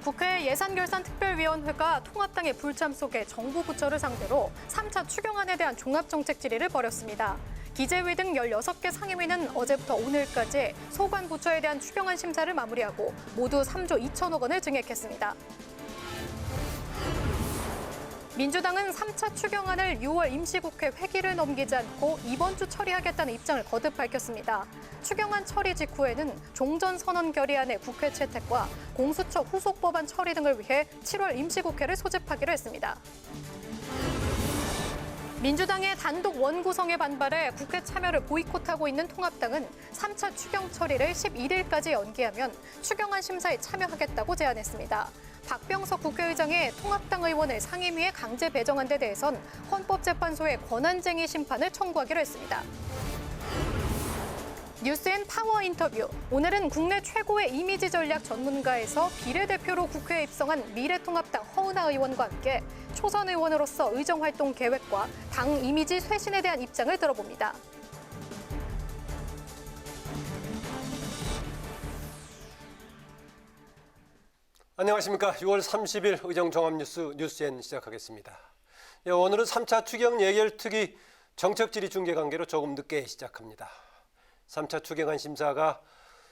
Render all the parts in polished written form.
국회 예산결산특별위원회가 통합당의 불참 속에 정부 부처를 상대로 3차 추경안에 대한 종합정책 질의를 벌였습니다. 기재위 등 16개 상임위는 어제부터 오늘까지 소관 부처에 대한 추경안 심사를 마무리하고 모두 3조 2천억 원을 증액했습니다. 민주당은 3차 추경안을 6월 임시국회 회기를 넘기지 않고 이번 주 처리하겠다는 입장을 거듭 밝혔습니다. 추경안 처리 직후에는 종전선언 결의안의 국회 채택과 공수처 후속 법안 처리 등을 위해 7월 임시국회를 소집하기로 했습니다. 민주당의 단독 원구성에 반발해 국회 참여를 보이콧하고 있는 통합당은 3차 추경 처리를 11일까지 연기하면 추경안 심사에 참여하겠다고 제안했습니다. 박병석 국회의장이 통합당 의원을 상임위에 강제 배정한 데 대해선 헌법재판소에 권한쟁의 심판을 청구하기로 했습니다. 뉴스엔 파워 인터뷰. 오늘은 국내 최고의 이미지 전략 전문가에서 비례대표로 국회에 입성한 미래통합당 허은하 의원과 함께 초선 의원으로서 의정활동 계획과 당 이미지 쇄신에 대한 입장을 들어봅니다. 안녕하십니까. 6월 30일 의정종합뉴스 뉴스엔 시작하겠습니다. 오늘은 3차 추경 예결특위 정책질의 중계관계로 조금 늦게 시작합니다. 3차 추경안 심사가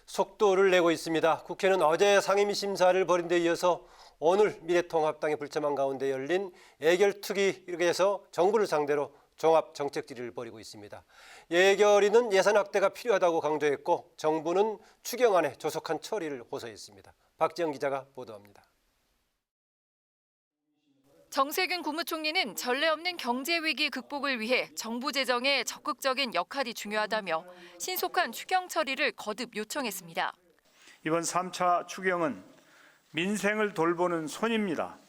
속도를 내고 있습니다. 국회는 어제 상임위 심사를 벌인 데 이어서 오늘 미래통합당의 불참한 가운데 열린 예결특위에서 정부를 상대로 종합 정책 질의를 벌이고 있습니다. 예결위는 예산 확대가 필요하다고 강조했고 정부는 추경안에 조속한 처리를 호소했습니다. 박지영 기자가 보도합니다. 정세균 국무총리는 전례 없는 경제 위기 극복을 위해 정부 재정의 적극적인 역할이 중요하다며 신속한 추경 처리를 거듭 요청했습니다. 이번 3차 추경은 민생을 돌보는 손입니다.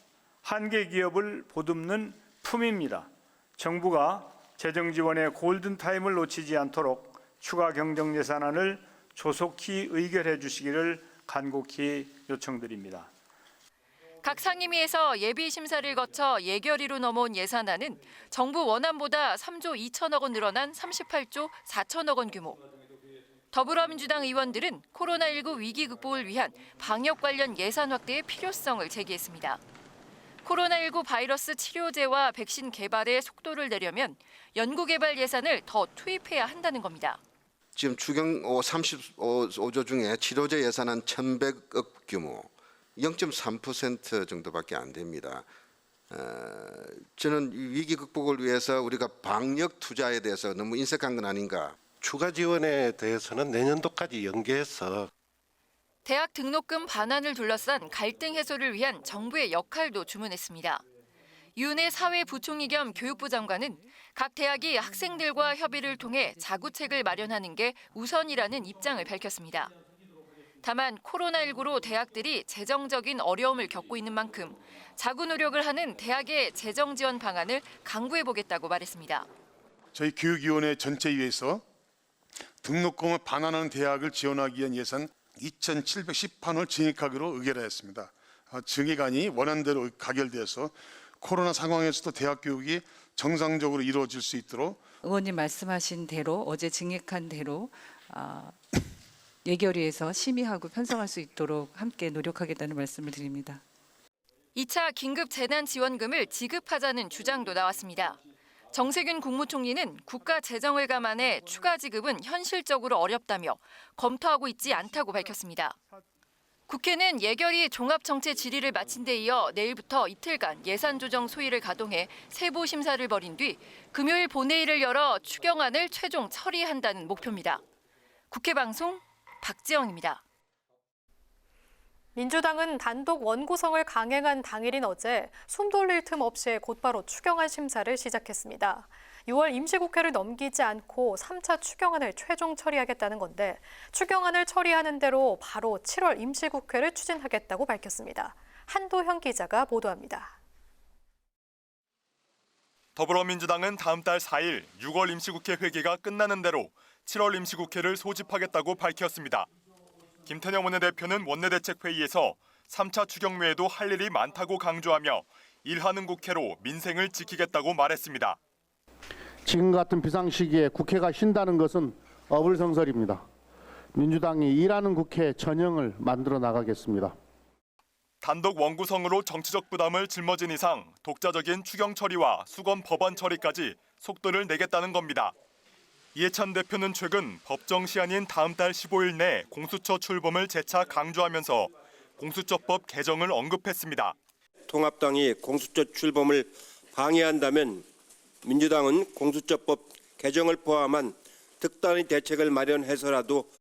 한계 기업을 보듬는 품입니다. 정부가 재정 지원의 골든타임을 놓치지 않도록 추가 경정 예산안을 조속히 의결해 주시기를 간곡히 요청드립니다. 각 상임위에서 예비 심사를 거쳐 예결위로 넘어온 예산안은 정부 원안보다 3조 2천억 원 늘어난 38조 4천억 원 규모. 더불어민주당 의원들은 코로나19 위기 극복을 위한 방역 관련 예산 확대의 필요성을 제기했습니다. 코로나19 바이러스 치료제와 백신 개발에 속도를 내려면 연구개발 예산을 더 투입해야 한다는 겁니다. 지금 추경 35조 중에 치료제 예산은 1,100억 규모. 0.3% 정도밖에 안 됩니다. 저는 위기 극복을 위해서 우리가 방역 투자에 대해서 너무 인색한 건 아닌가. 추가 지원에 대해서는 내년도까지 연계해서 대학 등록금 반환을 둘러싼 갈등 해소를 위한 정부의 역할도 주문했습니다. 윤해 사회부총리 겸 교육부 장관은 각 대학이 학생들과 협의를 통해 자구책을 마련하는 게 우선이라는 입장을 밝혔습니다. 다만 코로나19로 대학들이 재정적인 어려움을 겪고 있는 만큼 자구 노력을 하는 대학의 재정 지원 방안을 강구해보겠다고 말했습니다. 저희 교육위원회 전체위에서 등록금을 반환하는 대학을 지원하기 위한 예산 2,710판을 증액하기로 의결하였습니다. 증액안이 원안대로 가결되어서 코로나 상황에서도 대학 교육이 정상적으로 이루어질 수 있도록 의원님 말씀하신 대로 어제 증액한 대로 예결위에서 심의하고 편성할 수 있도록 함께 노력하겠다는 말씀을 드립니다. 2차 긴급 재난 지원금을 지급하자는 주장도 나왔습니다. 정세균 국무총리는 국가 재정을 감안해 추가 지급은 현실적으로 어렵다며 검토하고 있지 않다고 밝혔습니다. 국회는 예결위 종합정책 질의를 마친 데 이어 내일부터 이틀간 예산조정 소위를 가동해 세부 심사를 벌인 뒤 금요일 본회의를 열어 추경안을 최종 처리한다는 목표입니다. 국회 방송 박지영입니다. 민주당은 단독 원구성을 강행한 당일인 어제 숨 돌릴 틈 없이 곧바로 추경안 심사를 시작했습니다. 6월 임시국회를 넘기지 않고 3차 추경안을 최종 처리하겠다는 건데 추경안을 처리하는 대로 바로 7월 임시국회를 추진하겠다고 밝혔습니다. 한도형 기자가 보도합니다. 더불어민주당은 다음 달 4일 6월 임시국회 회기가 끝나는 대로 7월 임시국회를 소집하겠다고 밝혔습니다. 김태년 원내대표는 원내대책회의에서 3차 추경 외에도 할 일이 많다고 강조하며 일하는 국회로 민생을 지키겠다고 말했습니다. 지금 같은 비상시기에 국회가 쉰다는 것은 어불성설입니다. 민주당이 일하는 국회 전형을 만들어 나가겠습니다. 단독 원구성으로 정치적 부담을 짊어진 이상 독자적인 추경 처리와 수검 법안 처리까지 속도를 내겠다는 겁니다. 이해찬 대표는 최근 법정 시한인 다음 달 15일 내 공수처 출범을 재차 강조하면서 공수처법 개정을 언급했습니다. 통합당이 공수처 출범을 방해한다면 민주당은 공수처법 개정을 포함한 특단의 대책을 마련해서라도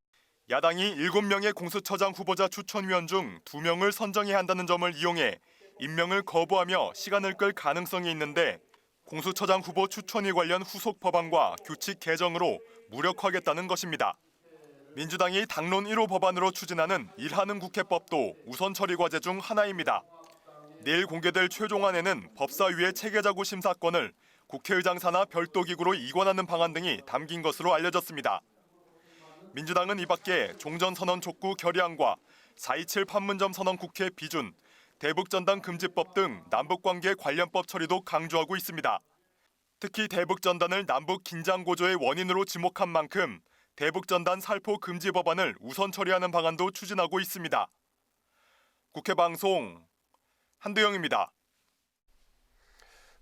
야당이 7명의 공수처장 후보자 추천위원 중 2명을 선정해야 한다는 점을 이용해 임명을 거부하며 시간을 끌 가능성이 있는데 공수처장 후보 추천위 관련 후속 법안과 규칙 개정으로 무력화하겠다는 것입니다. 민주당이 당론 1호 법안으로 추진하는 일하는 국회법도 우선 처리 과제 중 하나입니다. 내일 공개될 최종안에는 법사위의 체계자구 심사권을 국회의장 산하 별도 기구로 이관하는 방안 등이 담긴 것으로 알려졌습니다. 민주당은 이 밖에 종전선언 촉구 결의안과 4.27 판문점 선언 국회 비준, 대북전단 금지법 등 남북관계 관련법 처리도 강조하고 있습니다. 특히 대북전단을 남북 긴장 고조의 원인으로 지목한 만큼 대북전단 살포 금지 법안을 우선 처리하는 방안도 추진하고 있습니다. 국회 방송 한두영입니다.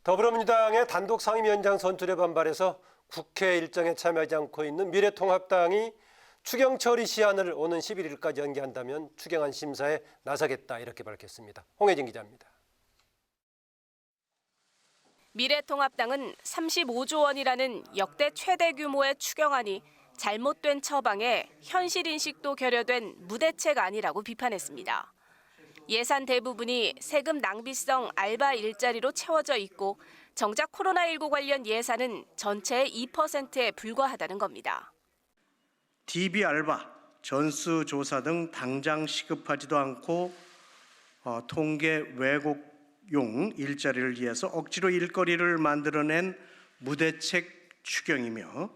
더불어민주당의 단독 상임위원장 선출에 반발해서 국회 일정에 참여하지 않고 있는 미래통합당이 추경 처리 시한을 오는 11일까지 연기한다면 추경안 심사에 나서겠다 이렇게 밝혔습니다. 홍혜진 기자입니다. 미래통합당은 35조 원이라는 역대 최대 규모의 추경안이 잘못된 처방에 현실 인식도 결여된 무대책안이라고 비판했습니다. 예산 대부분이 세금 낭비성 알바 일자리로 채워져 있고 정작 코로나19 관련 예산은 전체의 2%에 불과하다는 겁니다. DB 알바, 전수조사 등 당장 시급하지도 않고 통계 왜곡용 일자리를 위해서 억지로 일거리를 만들어낸 무대책 추경이며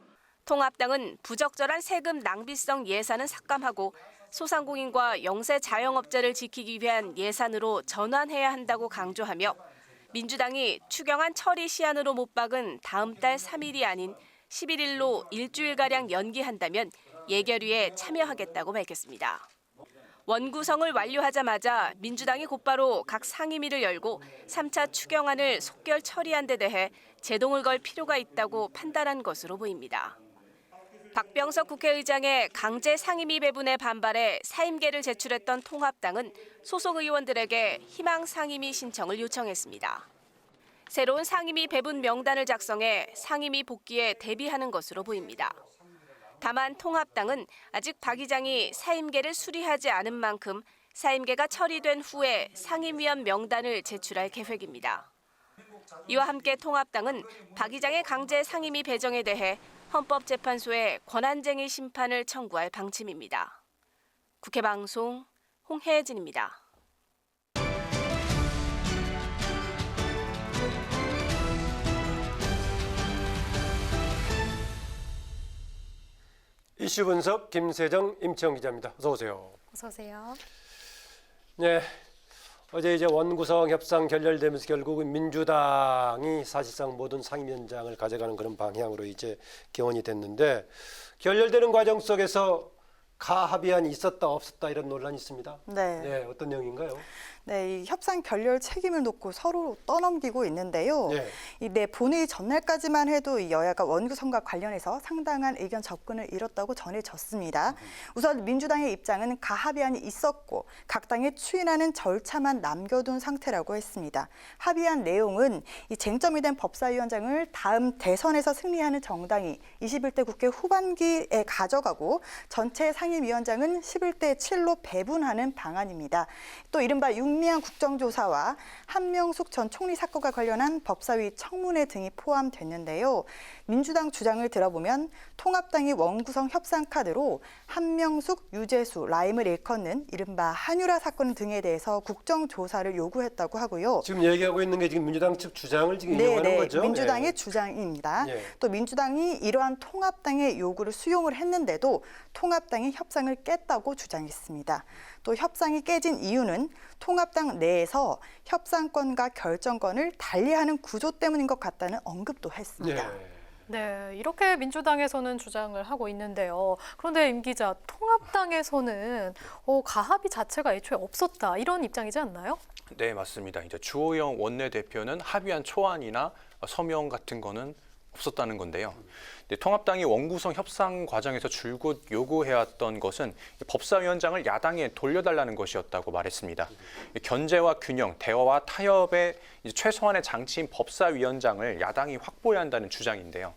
통합당은 부적절한 세금 낭비성 예산은 삭감하고 소상공인과 영세 자영업자를 지키기 위한 예산으로 전환해야 한다고 강조하며 민주당이 추경안 처리 시한으로 못 박은 다음 달 3일이 아닌 11일로 일주일가량 연기한다면 예결위에 참여하겠다고 밝혔습니다. 원구성을 완료하자마자 민주당이 곧바로 각 상임위를 열고 3차 추경안을 속결 처리한 데 대해 제동을 걸 필요가 있다고 판단한 것으로 보입니다. 박병석 국회의장의 강제 상임위 배분에 반발해 사임계를 제출했던 통합당은 소속 의원들에게 희망 상임위 신청을 요청했습니다. 새로운 상임위 배분 명단을 작성해 상임위 복귀에 대비하는 것으로 보입니다. 다만 통합당은 아직 박 의장이 사임계를 수리하지 않은 만큼 사임계가 처리된 후에 상임위원 명단을 제출할 계획입니다. 이와 함께 통합당은 박 의장의 강제 상임위 배정에 대해 헌법재판소에 권한쟁의 심판을 청구할 방침입니다. 국회 방송 홍혜진입니다. 이슈 분석 김세정, 임채영 기자입니다. 어서 오세요. 어서 오세요. 네, 어제 이제 원구성 협상 결렬되면서 결국은 민주당이 사실상 모든 상임위원장을 가져가는 그런 방향으로 이제 개원이 됐는데 결렬되는 과정 속에서 가합의안이 있었다 없었다 이런 논란이 있습니다. 네. 어떤 내용인가요? 네, 이 협상 결렬 책임을 놓고 서로 떠넘기고 있는데요. 네, 본회의 전날까지만 해도 이 여야가 원구성과 관련해서 상당한 의견 접근을 이뤘다고 전해졌습니다. 우선 민주당의 입장은 가합의안이 있었고 각 당이 추인하는 절차만 남겨둔 상태라고 했습니다. 합의안 내용은 이 쟁점이 된 법사위원장을 다음 대선에서 승리하는 정당이 21대 국회 후반기에 가져가고 전체 상임위원장은 11대 7로 배분하는 방안입니다. 또 이른바 윤미향 국정조사와 한명숙 전 총리 사건과 관련한 법사위 청문회 등이 포함됐는데요. 민주당 주장을 들어보면 통합당이 원구성 협상 카드로 한명숙, 유재수, 라임을 일컫는 이른바 한유라 사건 등에 대해서 국정조사를 요구했다고 하고요. 지금 얘기하고 있는 게 지금 민주당 측 주장을 지금 인용하는 거죠? 민주당의 주장입니다. 또 민주당이 이러한 통합당의 요구를 수용을 했는데도 통합당이 협상을 깼다고 주장했습니다. 또 협상이 깨진 이유는 통합당 내에서 협상권과 결정권을 달리하는 구조 때문인 것 같다는 언급도 했습니다. 네, 이렇게 민주당에서는 주장을 하고 있는데요. 그런데 임 기자, 통합당에서는 가합의 자체가 애초에 없었다 이런 입장이지 않나요? 네, 맞습니다. 이제 주호영 원내대표는 합의안 초안이나 서명 같은 거는 없었다는 건데요. 네, 통합당이 원구성 협상 과정에서 줄곧 요구해왔던 것은 법사위원장을 야당에 돌려달라는 것이었다고 말했습니다. 견제와 균형, 대화와 타협의 최소한의 장치인 법사위원장을 야당이 확보해야 한다는 주장인데요.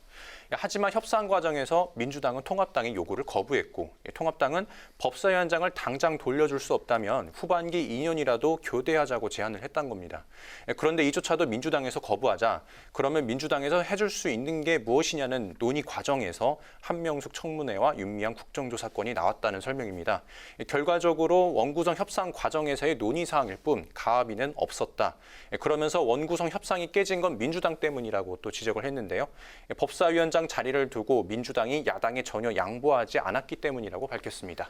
하지만 협상 과정에서 민주당은 통합당의 요구를 거부했고 통합당은 법사위원장을 당장 돌려줄 수 없다면 후반기 2년이라도 교대하자고 제안을 했던 겁니다. 그런데 이조차도 민주당에서 거부하자 그러면 민주당에서 해줄 수 있는 게 무엇이냐는 논의 과정에서 한명숙 청문회와 윤미향 국정조사권이 나왔다는 설명입니다. 결과적으로 원구성 협상 과정에서의 논의사항일 뿐 가합의는 없었다. 그러면서 원구성 협상이 깨진 건 민주당 때문이라고 또 지적을 했는데요. 법사위원장 자리를 두고 민주당이 야당에 전혀 양보하지 않았기 때문이라고 밝혔습니다.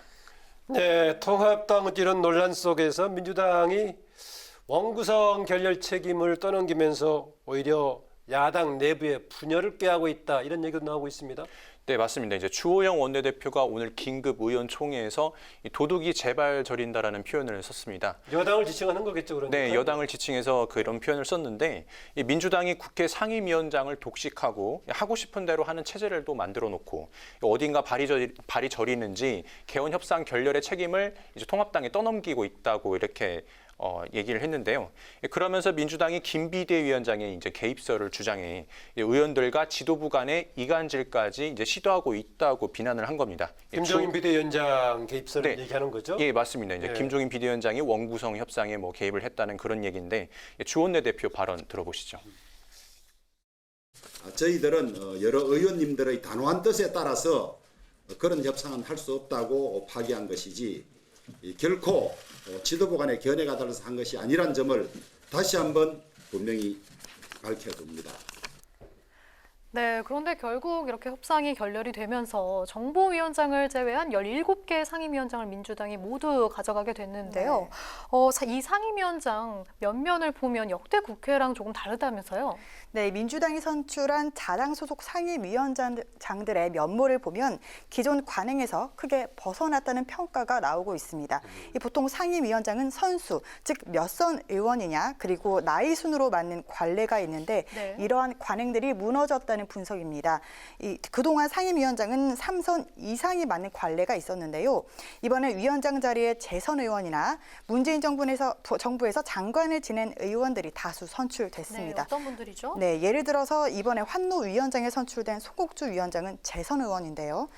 네, 통합당 이런 논란 속에서 민주당이 원구성 결렬 책임을 떠넘기면서 오히려 야당 내부에 분열을 꾀하고 있다 이런 얘기도 나오고 있습니다. 네, 맞습니다. 이제 주호영 원내대표가 오늘 긴급 의원총회에서 도둑이 제발 저린다라는 표현을 썼습니다. 여당을 지칭하는 거겠죠, 그러니까. 네, 여당을 지칭해서 그런 표현을 썼는데 민주당이 국회 상임위원장을 독식하고 하고 싶은 대로 하는 체제를 또 만들어 놓고 어딘가 발이 저리는지 개헌 협상 결렬의 책임을 이제 통합당에 떠넘기고 있다고 이렇게 얘기를 했는데요. 그러면서 민주당이 김 비대위원장의 이제 개입설을 주장해 의원들과 지도부 간의 이간질까지 이제 시도하고 있다고 비난을 한 겁니다. 김종인 비대위원장 개입설을 네. 얘기하는 거죠? 예, 맞습니다. 이제 네. 김종인 비대위원장이 원구성 협상에 개입을 했다는 그런 얘기인데 주원내 대표 발언 들어보시죠. 저희들은 여러 의원님들의 단호한 뜻에 따라서 그런 협상은 할 수 없다고 파기한 것이지 결코 지도부 간의 견해가 달라서 한 것이 아니란 점을 다시 한번 분명히 밝혀둡니다. 네, 그런데 결국 이렇게 협상이 결렬이 되면서 정보위원장을 제외한 17개 상임위원장을 민주당이 모두 가져가게 됐는데요. 이 상임위원장 면면을 보면 역대 국회랑 조금 다르다면서요? 네, 민주당이 선출한 자당 소속 상임위원장들의 면모를 보면 기존 관행에서 크게 벗어났다는 평가가 나오고 있습니다. 보통 상임위원장은 선수, 즉 몇 선 의원이냐, 그리고 나이 순으로 맞는 관례가 있는데 이러한 관행들이 무너졌다는 분석입니다. 그동안 상임위원장은 3선 이상이 맞는 관례가 있었는데요. 이번에 위원장 자리에 재선 의원이나 문재인 정부에서 장관을 지낸 의원들이 다수 선출됐습니다. 네, 어떤 분들이죠? 네, 예를 들어서 이번에 환노위원장에 선출된 송국주 위원장은 재선 의원인데요.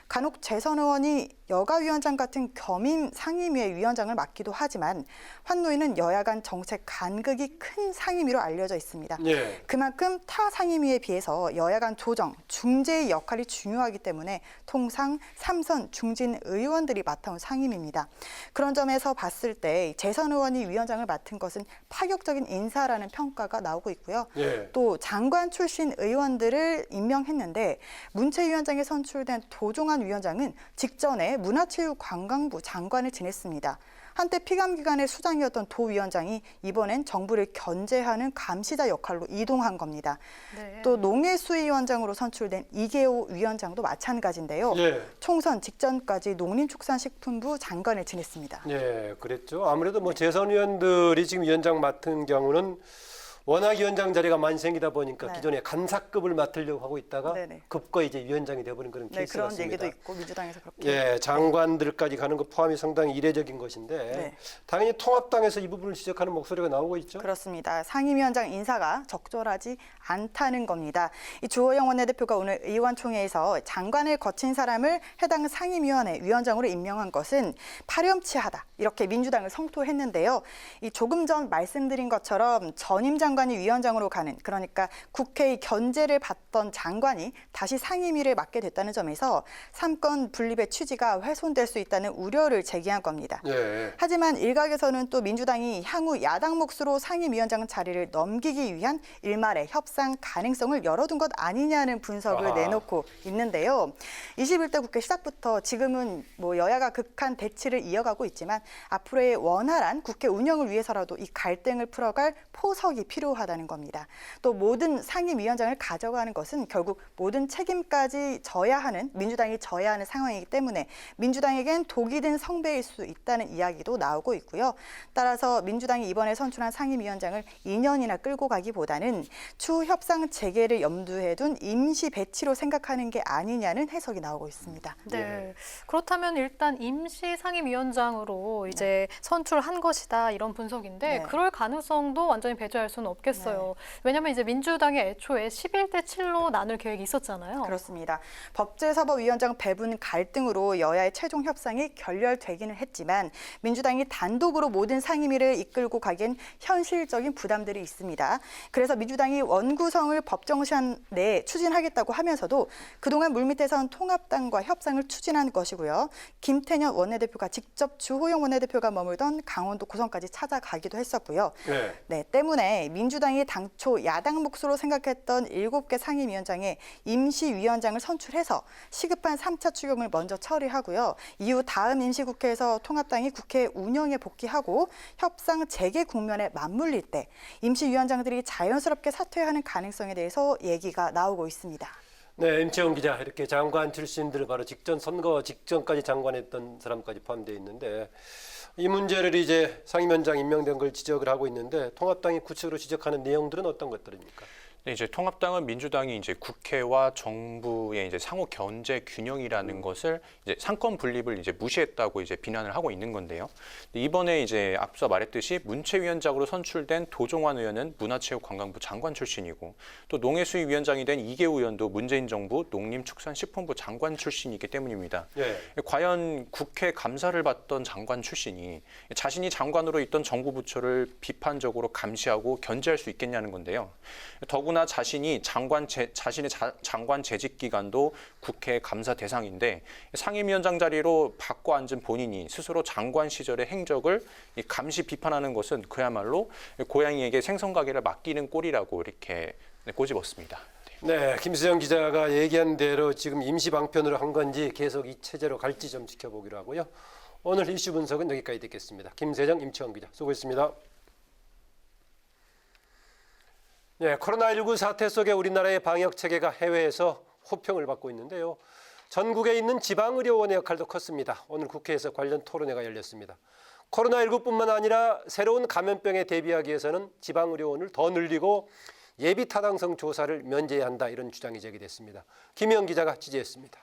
간혹 재선 의원이 여가위원장 같은 겸임 상임위의 위원장을 맡기도 하지만 환노위는 여야 간 정책 간극이 큰 상임위로 알려져 있습니다. 예. 그만큼 타 상임위에 비해서 여야 간 조정, 중재의 역할이 중요하기 때문에 통상 3선 중진 의원들이 맡아온 상임위입니다. 그런 점에서 봤을 때 재선 의원이 위원장을 맡은 것은 파격적인 인사라는 평가가 나오고 있고요. 예. 또 장관 출신 의원들을 임명했는데 문체위원장에 선출된 도종환 위원장은 직전에 문화체육관광부 장관을 지냈습니다. 한때 피감기관의 수장이었던 도 위원장이 이번엔 정부를 견제하는 감시자 역할로 이동한 겁니다. 네. 또 농해수위원장으로 선출된 이계호 위원장도 마찬가지인데요. 예. 총선 직전까지 농림축산식품부 장관을 지냈습니다. 네, 그랬죠. 아무래도 재선 의원들이 지금 위원장 맡은 경우는 워낙 위원장 자리가 많이 생기다 보니까 기존에 간사급을 맡으려고 하고 있다가 급거 이제 위원장이 돼버린 그런 케이스가 그런 있습니다. 얘기도 있고 민주당에서 그렇게. 예, 장관들까지 가는 것 포함이 상당히 이례적인 것인데 당연히 통합당에서 이 부분을 지적하는 목소리가 나오고 있죠. 그렇습니다. 상임위원장 인사가 적절하지 않다는 겁니다. 이 주호영 원내대표가 오늘 의원총회에서 장관을 거친 사람을 해당 상임위원회 위원장으로 임명한 것은 파렴치하다 이렇게 민주당을 성토했는데요. 이 조금 전 말씀드린 것처럼 전임 장관이 위원장으로 가는, 그러니까 국회의 견제를 받던 장관이 다시 상임위를 맡게 됐다는 점에서 삼권 분립의 취지가 훼손될 수 있다는 우려를 제기한 겁니다. 하지만 일각에서는 또 민주당이 향후 야당 몫으로 상임위원장 자리를 넘기기 위한 일말의 협상 가능성을 열어둔 것 아니냐는 분석을 내놓고 있는데요. 21대 국회 시작부터 지금은 여야가 극한 대치를 이어가고 있지만 앞으로의 원활한 국회 운영을 위해서라도 이 갈등을 풀어갈 포석이 필요합니다. 필요하다는 겁니다. 또 모든 상임위원장을 가져가는 것은 결국 모든 책임까지 져야 하는, 민주당이 져야 하는 상황이기 때문에 민주당에겐 독이 든 성배일 수 있다는 이야기도 나오고 있고요. 따라서 민주당이 이번에 선출한 상임위원장을 2년이나 끌고 가기보다는 추후 협상 재개를 염두에 둔 임시 배치로 생각하는 게 아니냐는 해석이 나오고 있습니다. 네. 그렇다면 일단 임시 상임위원장으로 이제 선출한 것이다 이런 분석인데 그럴 가능성도 완전히 배제할 수는 없겠어요. 왜냐하면 이제 민주당이 애초에 11대 7로 나눌 계획이 있었잖아요. 그렇습니다. 법제사법위원장 배분 갈등으로 여야의 최종 협상이 결렬되기는 했지만 민주당이 단독으로 모든 상임위를 이끌고 가기엔 현실적인 부담들이 있습니다. 그래서 민주당이 원구성을 법정 시한 내에 추진하겠다고 하면서도 그동안 물밑에선 통합당과 협상을 추진한 것이고요. 김태년 원내대표가 직접 주호영 원내대표가 머물던 강원도 고성까지 찾아가기도 했었고요. 때문에 민주당이 당초 야당 몫으로 생각했던 7개 상임위원장에 임시위원장을 선출해서 시급한 3차 추경을 먼저 처리하고요. 이후 다음 임시국회에서 통합당이 국회 운영에 복귀하고 협상 재개 국면에 맞물릴 때 임시위원장들이 자연스럽게 사퇴하는 가능성에 대해서 얘기가 나오고 있습니다. 네, 임채원 기자, 이렇게 장관 출신들 바로 직전 선거 직전까지 장관했던 사람까지 포함되어 있는데 이 문제를 이제 상임위원장 임명된 걸 지적을 하고 있는데 통합당이 구체적으로 지적하는 내용들은 어떤 것들입니까? 네, 이제 통합당은 민주당이 이제 국회와 정부의 이제 상호 견제 균형이라는 것을 이제 상권 분립을 이제 무시했다고 이제 비난을 하고 있는 건데요. 이번에 이제 앞서 말했듯이 문체위원장으로 선출된 도종환 의원은 문화체육관광부 장관 출신이고 또 농해수위원장이 된 이계우 의원도 문재인 정부 농림축산식품부 장관 출신이기 때문입니다. 과연 국회 감사를 받던 장관 출신이 자신이 장관으로 있던 정부 부처를 비판적으로 감시하고 견제할 수 있겠냐는 건데요. 더구나 자신의 장관 재직 기간도 국회 감사 대상인데 상임위원장 자리로 바꿔 앉은 본인이 스스로 장관 시절의 행적을 감시 비판하는 것은 그야말로 고양이에게 생선가게를 맡기는 꼴이라고 이렇게 꼬집었습니다. 네, 김수영 기자가 얘기한 대로 지금 임시 방편으로 한 건지 계속 이 체제로 갈지 좀 지켜보기로 하고요. 오늘 이슈 분석은 여기까지 듣겠습니다. 김세정, 임채원 기자 수고했습니다. 네, 코로나19 사태 속에 우리나라의 방역 체계가 해외에서 호평을 받고 있는데요. 전국에 있는 지방의료원의 역할도 컸습니다. 오늘 국회에서 관련 토론회가 열렸습니다. 코로나19뿐만 아니라 새로운 감염병에 대비하기 위해서는 지방의료원을 더 늘리고 예비 타당성 조사를 면제해야 한다 이런 주장이 제기됐습니다. 김희영 기자가 취재했습니다.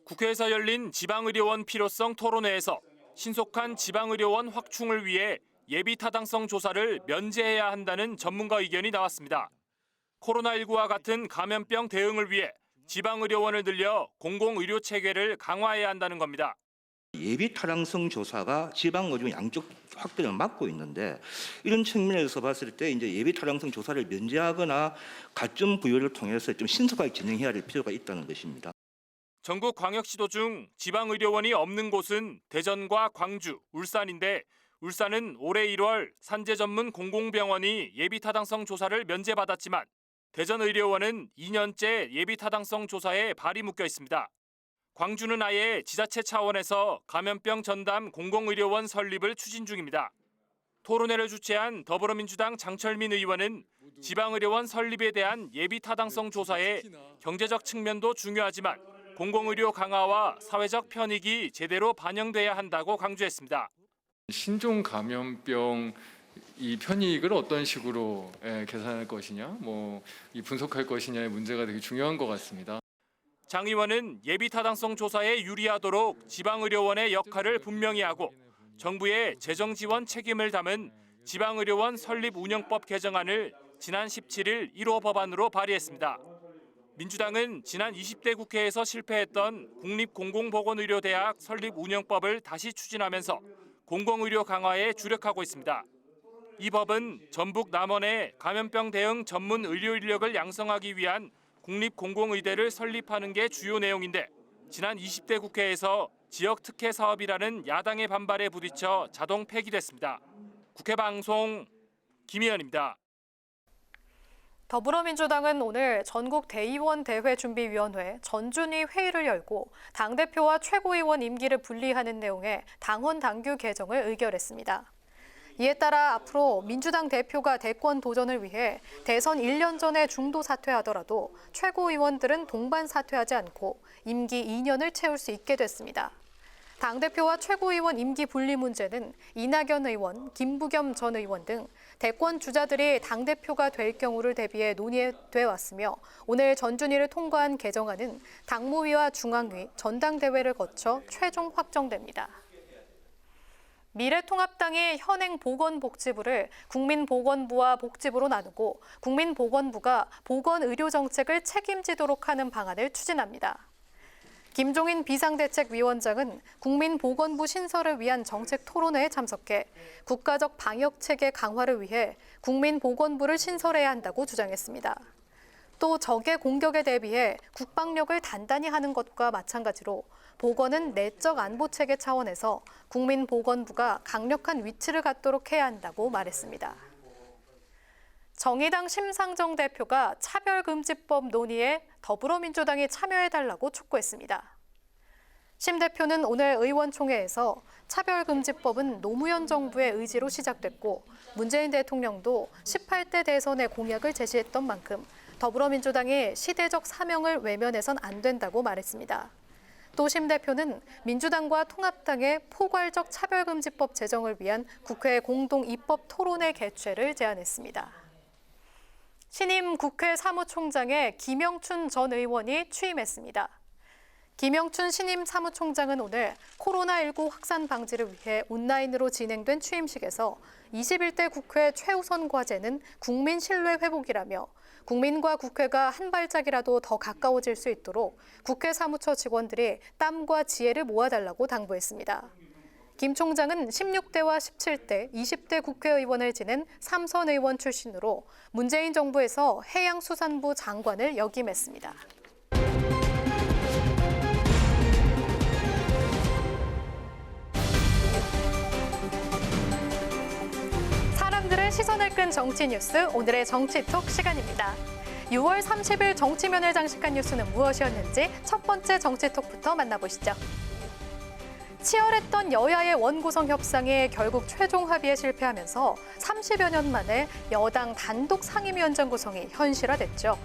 국회에서 열린 지방의료원 필요성 토론회에서 신속한 지방의료원 확충을 위해 예비 타당성 조사를 면제해야 한다는 전문가 의견이 나왔습니다. 코로나19와 같은 감염병 대응을 위해 지방의료원을 늘려 공공의료 체계를 강화해야 한다는 겁니다. 예비 타당성 조사가 지방의료 양적 확대를 막고 있는데 이런 측면에서 봤을 때 이제 예비 타당성 조사를 면제하거나 가점 부여를 통해서 좀 신속하게 진행해야 될 필요가 있다는 것입니다. 전국 광역시도 중 지방의료원이 없는 곳은 대전과 광주, 울산인데 울산은 올해 1월 산재 전문 공공병원이 예비 타당성 조사를 면제받았지만 대전의료원은 2년째 예비 타당성 조사에 발이 묶여 있습니다. 광주는 아예 지자체 차원에서 감염병 전담 공공의료원 설립을 추진 중입니다. 토론회를 주최한 더불어민주당 장철민 의원은 지방의료원 설립에 대한 예비 타당성 조사에 경제적 측면도 중요하지만 공공의료 강화와 사회적 편익이 제대로 반영돼야 한다고 강조했습니다. 신종 감염병 이 편익을 어떤 식으로 계산할 것이냐, 이 분석할 것이냐의 문제가 되게 중요한 것 같습니다. 장 의원은 예비 타당성 조사에 유리하도록 지방의료원의 역할을 분명히 하고 정부의 재정 지원 책임을 담은 지방의료원 설립 운영법 개정안을 지난 17일 1호 법안으로 발의했습니다. 민주당은 지난 20대 국회에서 실패했던 국립공공보건의료대학 설립 운영법을 다시 추진하면서 공공의료 강화에 주력하고 있습니다. 이 법은 전북 남원에 감염병 대응 전문 의료 인력을 양성하기 위한 국립공공의대를 설립하는 게 주요 내용인데 지난 20대 국회에서 지역 특혜 사업이라는 야당의 반발에 부딪혀 자동 폐기됐습니다. 국회 방송 김희연입니다. 더불어민주당은 오늘 전국 대의원 대회 준비위원회 전준위 회의를 열고 당대표와 최고위원 임기를 분리하는 내용의 당헌 당규 개정을 의결했습니다. 이에 따라 앞으로 민주당 대표가 대권 도전을 위해 대선 1년 전에 중도 사퇴하더라도 최고위원들은 동반 사퇴하지 않고 임기 2년을 채울 수 있게 됐습니다. 당대표와 최고위원 임기 분리 문제는 이낙연 의원, 김부겸 전 의원 등 대권 주자들이 당대표가 될 경우를 대비해 논의돼 왔으며 오늘 전준위를 통과한 개정안은 당무위와 중앙위, 전당대회를 거쳐 최종 확정됩니다. 미래통합당이 현행 보건복지부를 국민보건부와 복지부로 나누고 국민보건부가 보건의료정책을 책임지도록 하는 방안을 추진합니다. 김종인 비상대책위원장은 국민보건부 신설을 위한 정책 토론회에 참석해 국가적 방역체계 강화를 위해 국민보건부를 신설해야 한다고 주장했습니다. 또 적의 공격에 대비해 국방력을 단단히 하는 것과 마찬가지로 보건은 내적 안보체계 차원에서 국민보건부가 강력한 위치를 갖도록 해야 한다고 말했습니다. 정의당 심상정 대표가 차별금지법 논의에 더불어민주당이 참여해달라고 촉구했습니다. 심 대표는 오늘 의원총회에서 차별금지법은 노무현 정부의 의지로 시작됐고 문재인 대통령도 18대 대선의 공약을 제시했던 만큼 더불어민주당이 시대적 사명을 외면해선 안 된다고 말했습니다. 또 심 대표는 민주당과 통합당의 포괄적 차별금지법 제정을 위한 국회 공동 입법 토론회 개최를 제안했습니다. 신임 국회 사무총장에 김영춘 전 의원이 취임했습니다. 김영춘 신임 사무총장은 오늘 코로나19 확산 방지를 위해 온라인으로 진행된 취임식에서 21대 국회 최우선 과제는 국민 신뢰 회복이라며 국민과 국회가 한 발짝이라도 더 가까워질 수 있도록 국회 사무처 직원들이 땀과 지혜를 모아달라고 당부했습니다. 김 총장은 16대와 17대, 20대 국회의원을 지낸 삼선 의원 출신으로 문재인 정부에서 해양수산부 장관을 역임했습니다. 사람들의 시선을 끈 정치 뉴스, 오늘의 정치톡 시간입니다. 6월 30일 정치면을 장식한 뉴스는 무엇이었는지 첫 번째 정치톡부터 만나보시죠. 치열했던 여야의 원구성 협상이 결국 최종 합의에 실패하면서 30여 년 만에 여당 단독 상임위원장 구성이 현실화됐죠.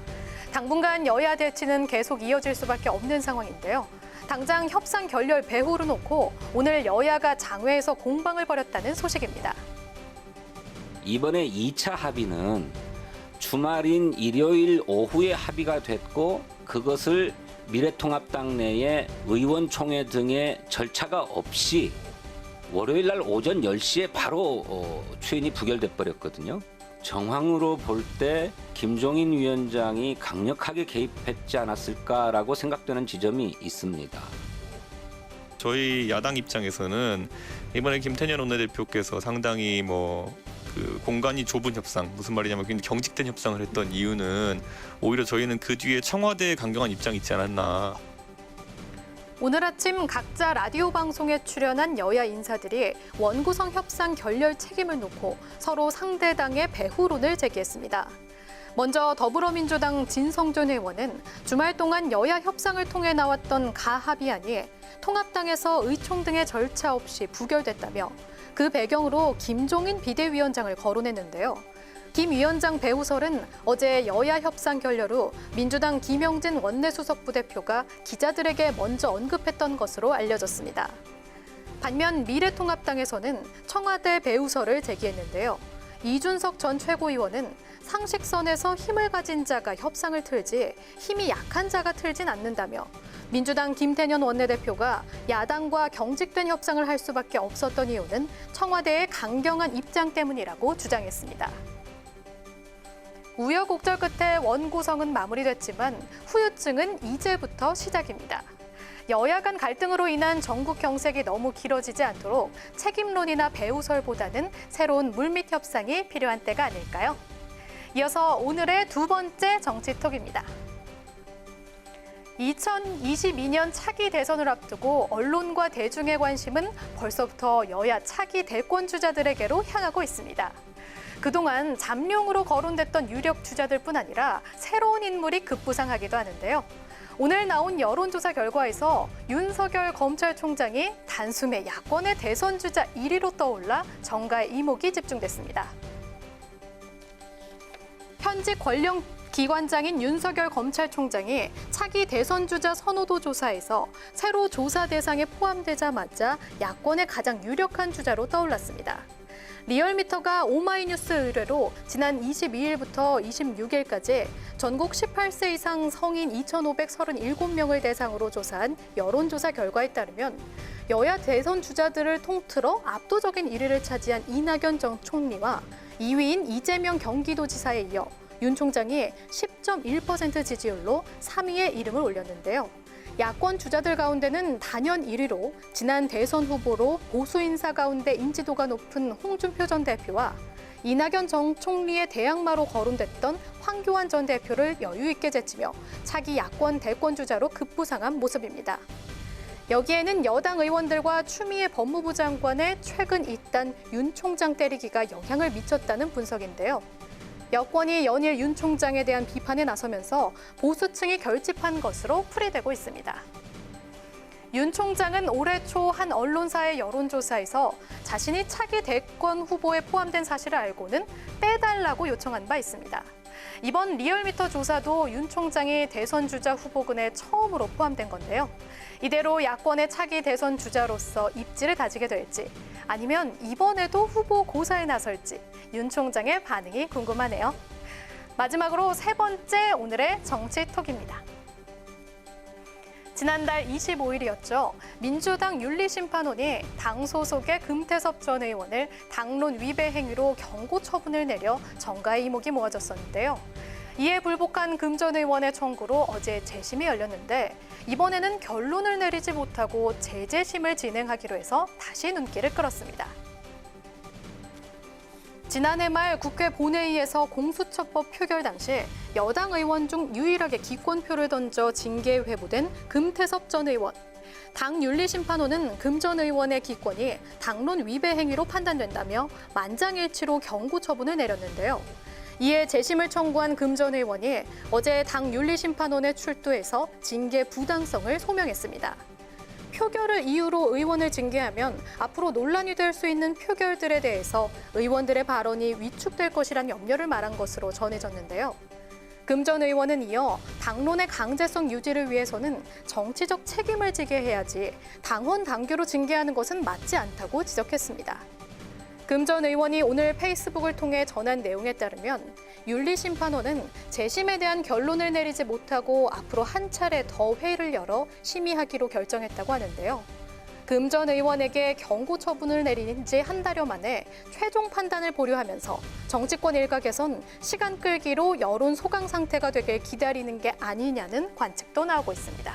당분간 여야 대치는 계속 이어질 수밖에 없는 상황인데요. 당장 협상 결렬 배후로 놓고 오늘 여야가 장외에서 공방을 벌였다는 소식입니다. 이번에 2차 합의는 주말인 일요일 오후에 합의가 됐고 그것을 미래통합당 내에 의원총회 등의 절차가 없이 월요일 날 오전 10시에 바로 추인이 부결돼 버렸거든요. 정황으로 볼 때 김종인 위원장이 강력하게 개입했지 않았을까라고 생각되는 지점이 있습니다. 저희 야당 입장에서는 이번에 김태년 원내대표께서 상당히 그 공간이 좁은 협상, 무슨 말이냐면 굉장히 경직된 협상을 했던 이유는 오히려 저희는 그 뒤에 청와대에 강경한 입장이 있지 않았나. 오늘 아침 각자 라디오 방송에 출연한 여야 인사들이 원구성 협상 결렬 책임을 놓고 서로 상대당의 배후론을 제기했습니다. 먼저 더불어민주당 진성준 의원은 주말 동안 여야 협상을 통해 나왔던 가합의안이 통합당에서 의총 등의 절차 없이 부결됐다며 그 배경으로 김종인 비대위원장을 거론했는데요. 김 위원장 배우설은 어제 여야 협상 결렬 후 민주당 김영진 원내수석 부대표가 기자들에게 먼저 언급했던 것으로 알려졌습니다. 반면 미래통합당에서는 청와대 배우설을 제기했는데요. 이준석 전 최고위원은 상식선에서 힘을 가진 자가 협상을 틀지 힘이 약한 자가 틀진 않는다며 민주당 김태년 원내대표가 야당과 경직된 협상을 할 수밖에 없었던 이유는 청와대의 강경한 입장 때문이라고 주장했습니다. 우여곡절 끝에 원구성은 마무리됐지만 후유증은 이제부터 시작입니다. 여야 간 갈등으로 인한 전국 경색이 너무 길어지지 않도록 책임론이나 배우설보다는 새로운 물밑 협상이 필요한 때가 아닐까요? 이어서 오늘의 두 번째 정치톡입니다. 2022년 차기 대선을 앞두고 언론과 대중의 관심은 벌써부터 여야 차기 대권 주자들에게로 향하고 있습니다. 그동안 잠룡으로 거론됐던 유력 주자들뿐 아니라 새로운 인물이 급부상하기도 하는데요. 오늘 나온 여론조사 결과에서 윤석열 검찰총장이 단숨에 야권의 대선 주자 1위로 떠올라 정가의 이목이 집중됐습니다. 현직 권력 기관장인 윤석열 검찰총장이 차기 대선 주자 선호도 조사에서 새로 조사 대상에 포함되자마자 야권의 가장 유력한 주자로 떠올랐습니다. 리얼미터가 오마이뉴스 의뢰로 지난 22일부터 26일까지 전국 18세 이상 성인 2,537명을 대상으로 조사한 여론조사 결과에 따르면 여야 대선 주자들을 통틀어 압도적인 1위를 차지한 이낙연 전 총리와 2위인 이재명 경기도지사에 이어 윤 총장이 10.1% 지지율로 3위에 이름을 올렸는데요. 야권 주자들 가운데는 단연 1위로 지난 대선 후보로 보수 인사 가운데 인지도가 높은 홍준표 전 대표와 이낙연 전 총리의 대항마로 거론됐던 황교안 전 대표를 여유 있게 제치며 차기 야권 대권 주자로 급부상한 모습입니다. 여기에는 여당 의원들과 추미애 법무부 장관의 최근 이딴 윤 총장 때리기가 영향을 미쳤다는 분석인데요. 여권이 연일 윤 총장에 대한 비판에 나서면서 보수층이 결집한 것으로 풀이되고 있습니다. 윤 총장은 올해 초 한 언론사의 여론조사에서 자신이 차기 대권 후보에 포함된 사실을 알고는 빼달라고 요청한 바 있습니다. 이번 리얼미터 조사도 윤 총장이 대선 주자 후보군에 처음으로 포함된 건데요. 이대로 야권의 차기 대선 주자로서 입지를 다지게 될지 아니면 이번에도 후보 고사에 나설지 윤 총장의 반응이 궁금하네요. 마지막으로 세 번째 오늘의 정치톡입니다. 지난달 25일이었죠. 민주당 윤리심판원이 당 소속의 금태섭 전 의원을 당론 위배 행위로 경고 처분을 내려 정가의 이목이 모아졌었는데요. 이에 불복한 금 전 의원의 청구로 어제 재심이 열렸는데 이번에는 결론을 내리지 못하고 재재심을 진행하기로 해서 다시 눈길을 끌었습니다. 지난해 말 국회 본회의에서 공수처법 표결 당시 여당 의원 중 유일하게 기권표를 던져 징계에 회부된 금태섭 전 의원. 당 윤리심판원은 금 전 의원의 기권이 당론 위배 행위로 판단된다며 만장일치로 경고 처분을 내렸는데요. 이에 재심을 청구한 금 전 의원이 어제 당 윤리심판원에 출두해서 징계 부당성을 소명했습니다. 표결을 이유로 의원을 징계하면 앞으로 논란이 될 수 있는 표결들에 대해서 의원들의 발언이 위축될 것이란 염려를 말한 것으로 전해졌는데요. 금 전 의원은 이어 당론의 강제성 유지를 위해서는 정치적 책임을 지게 해야지 당원 당규로 징계하는 것은 맞지 않다고 지적했습니다. 금 전 의원이 오늘 페이스북을 통해 전한 내용에 따르면 윤리심판원은 재심에 대한 결론을 내리지 못하고 앞으로 한 차례 더 회의를 열어 심의하기로 결정했다고 하는데요. 금 전 의원에게 경고 처분을 내린 지 한 달여 만에 최종 판단을 보류하면서 정치권 일각에선 시간 끌기로 여론 소강 상태가 되길 기다리는 게 아니냐는 관측도 나오고 있습니다.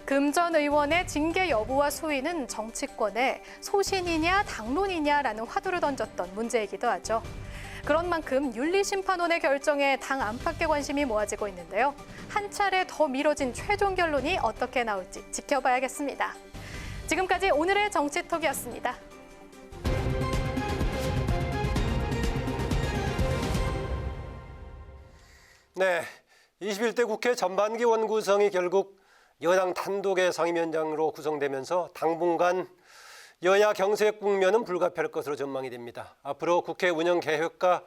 금 전 의원의 징계 여부와 수위는 정치권에 소신이냐 당론이냐라는 화두를 던졌던 문제이기도 하죠. 그런 만큼 윤리심판원의 결정에 당 안팎의 관심이 모아지고 있는데요. 한 차례 더 미뤄진 최종 결론이 어떻게 나올지 지켜봐야겠습니다. 지금까지 오늘의 정치톡이었습니다. 네, 21대 국회 전반기 원구성이 결국 여당 단독의 상임위원장으로 구성되면서 당분간 여야 경색 국면은 불가피할 것으로 전망이 됩니다. 앞으로 국회 운영 계획과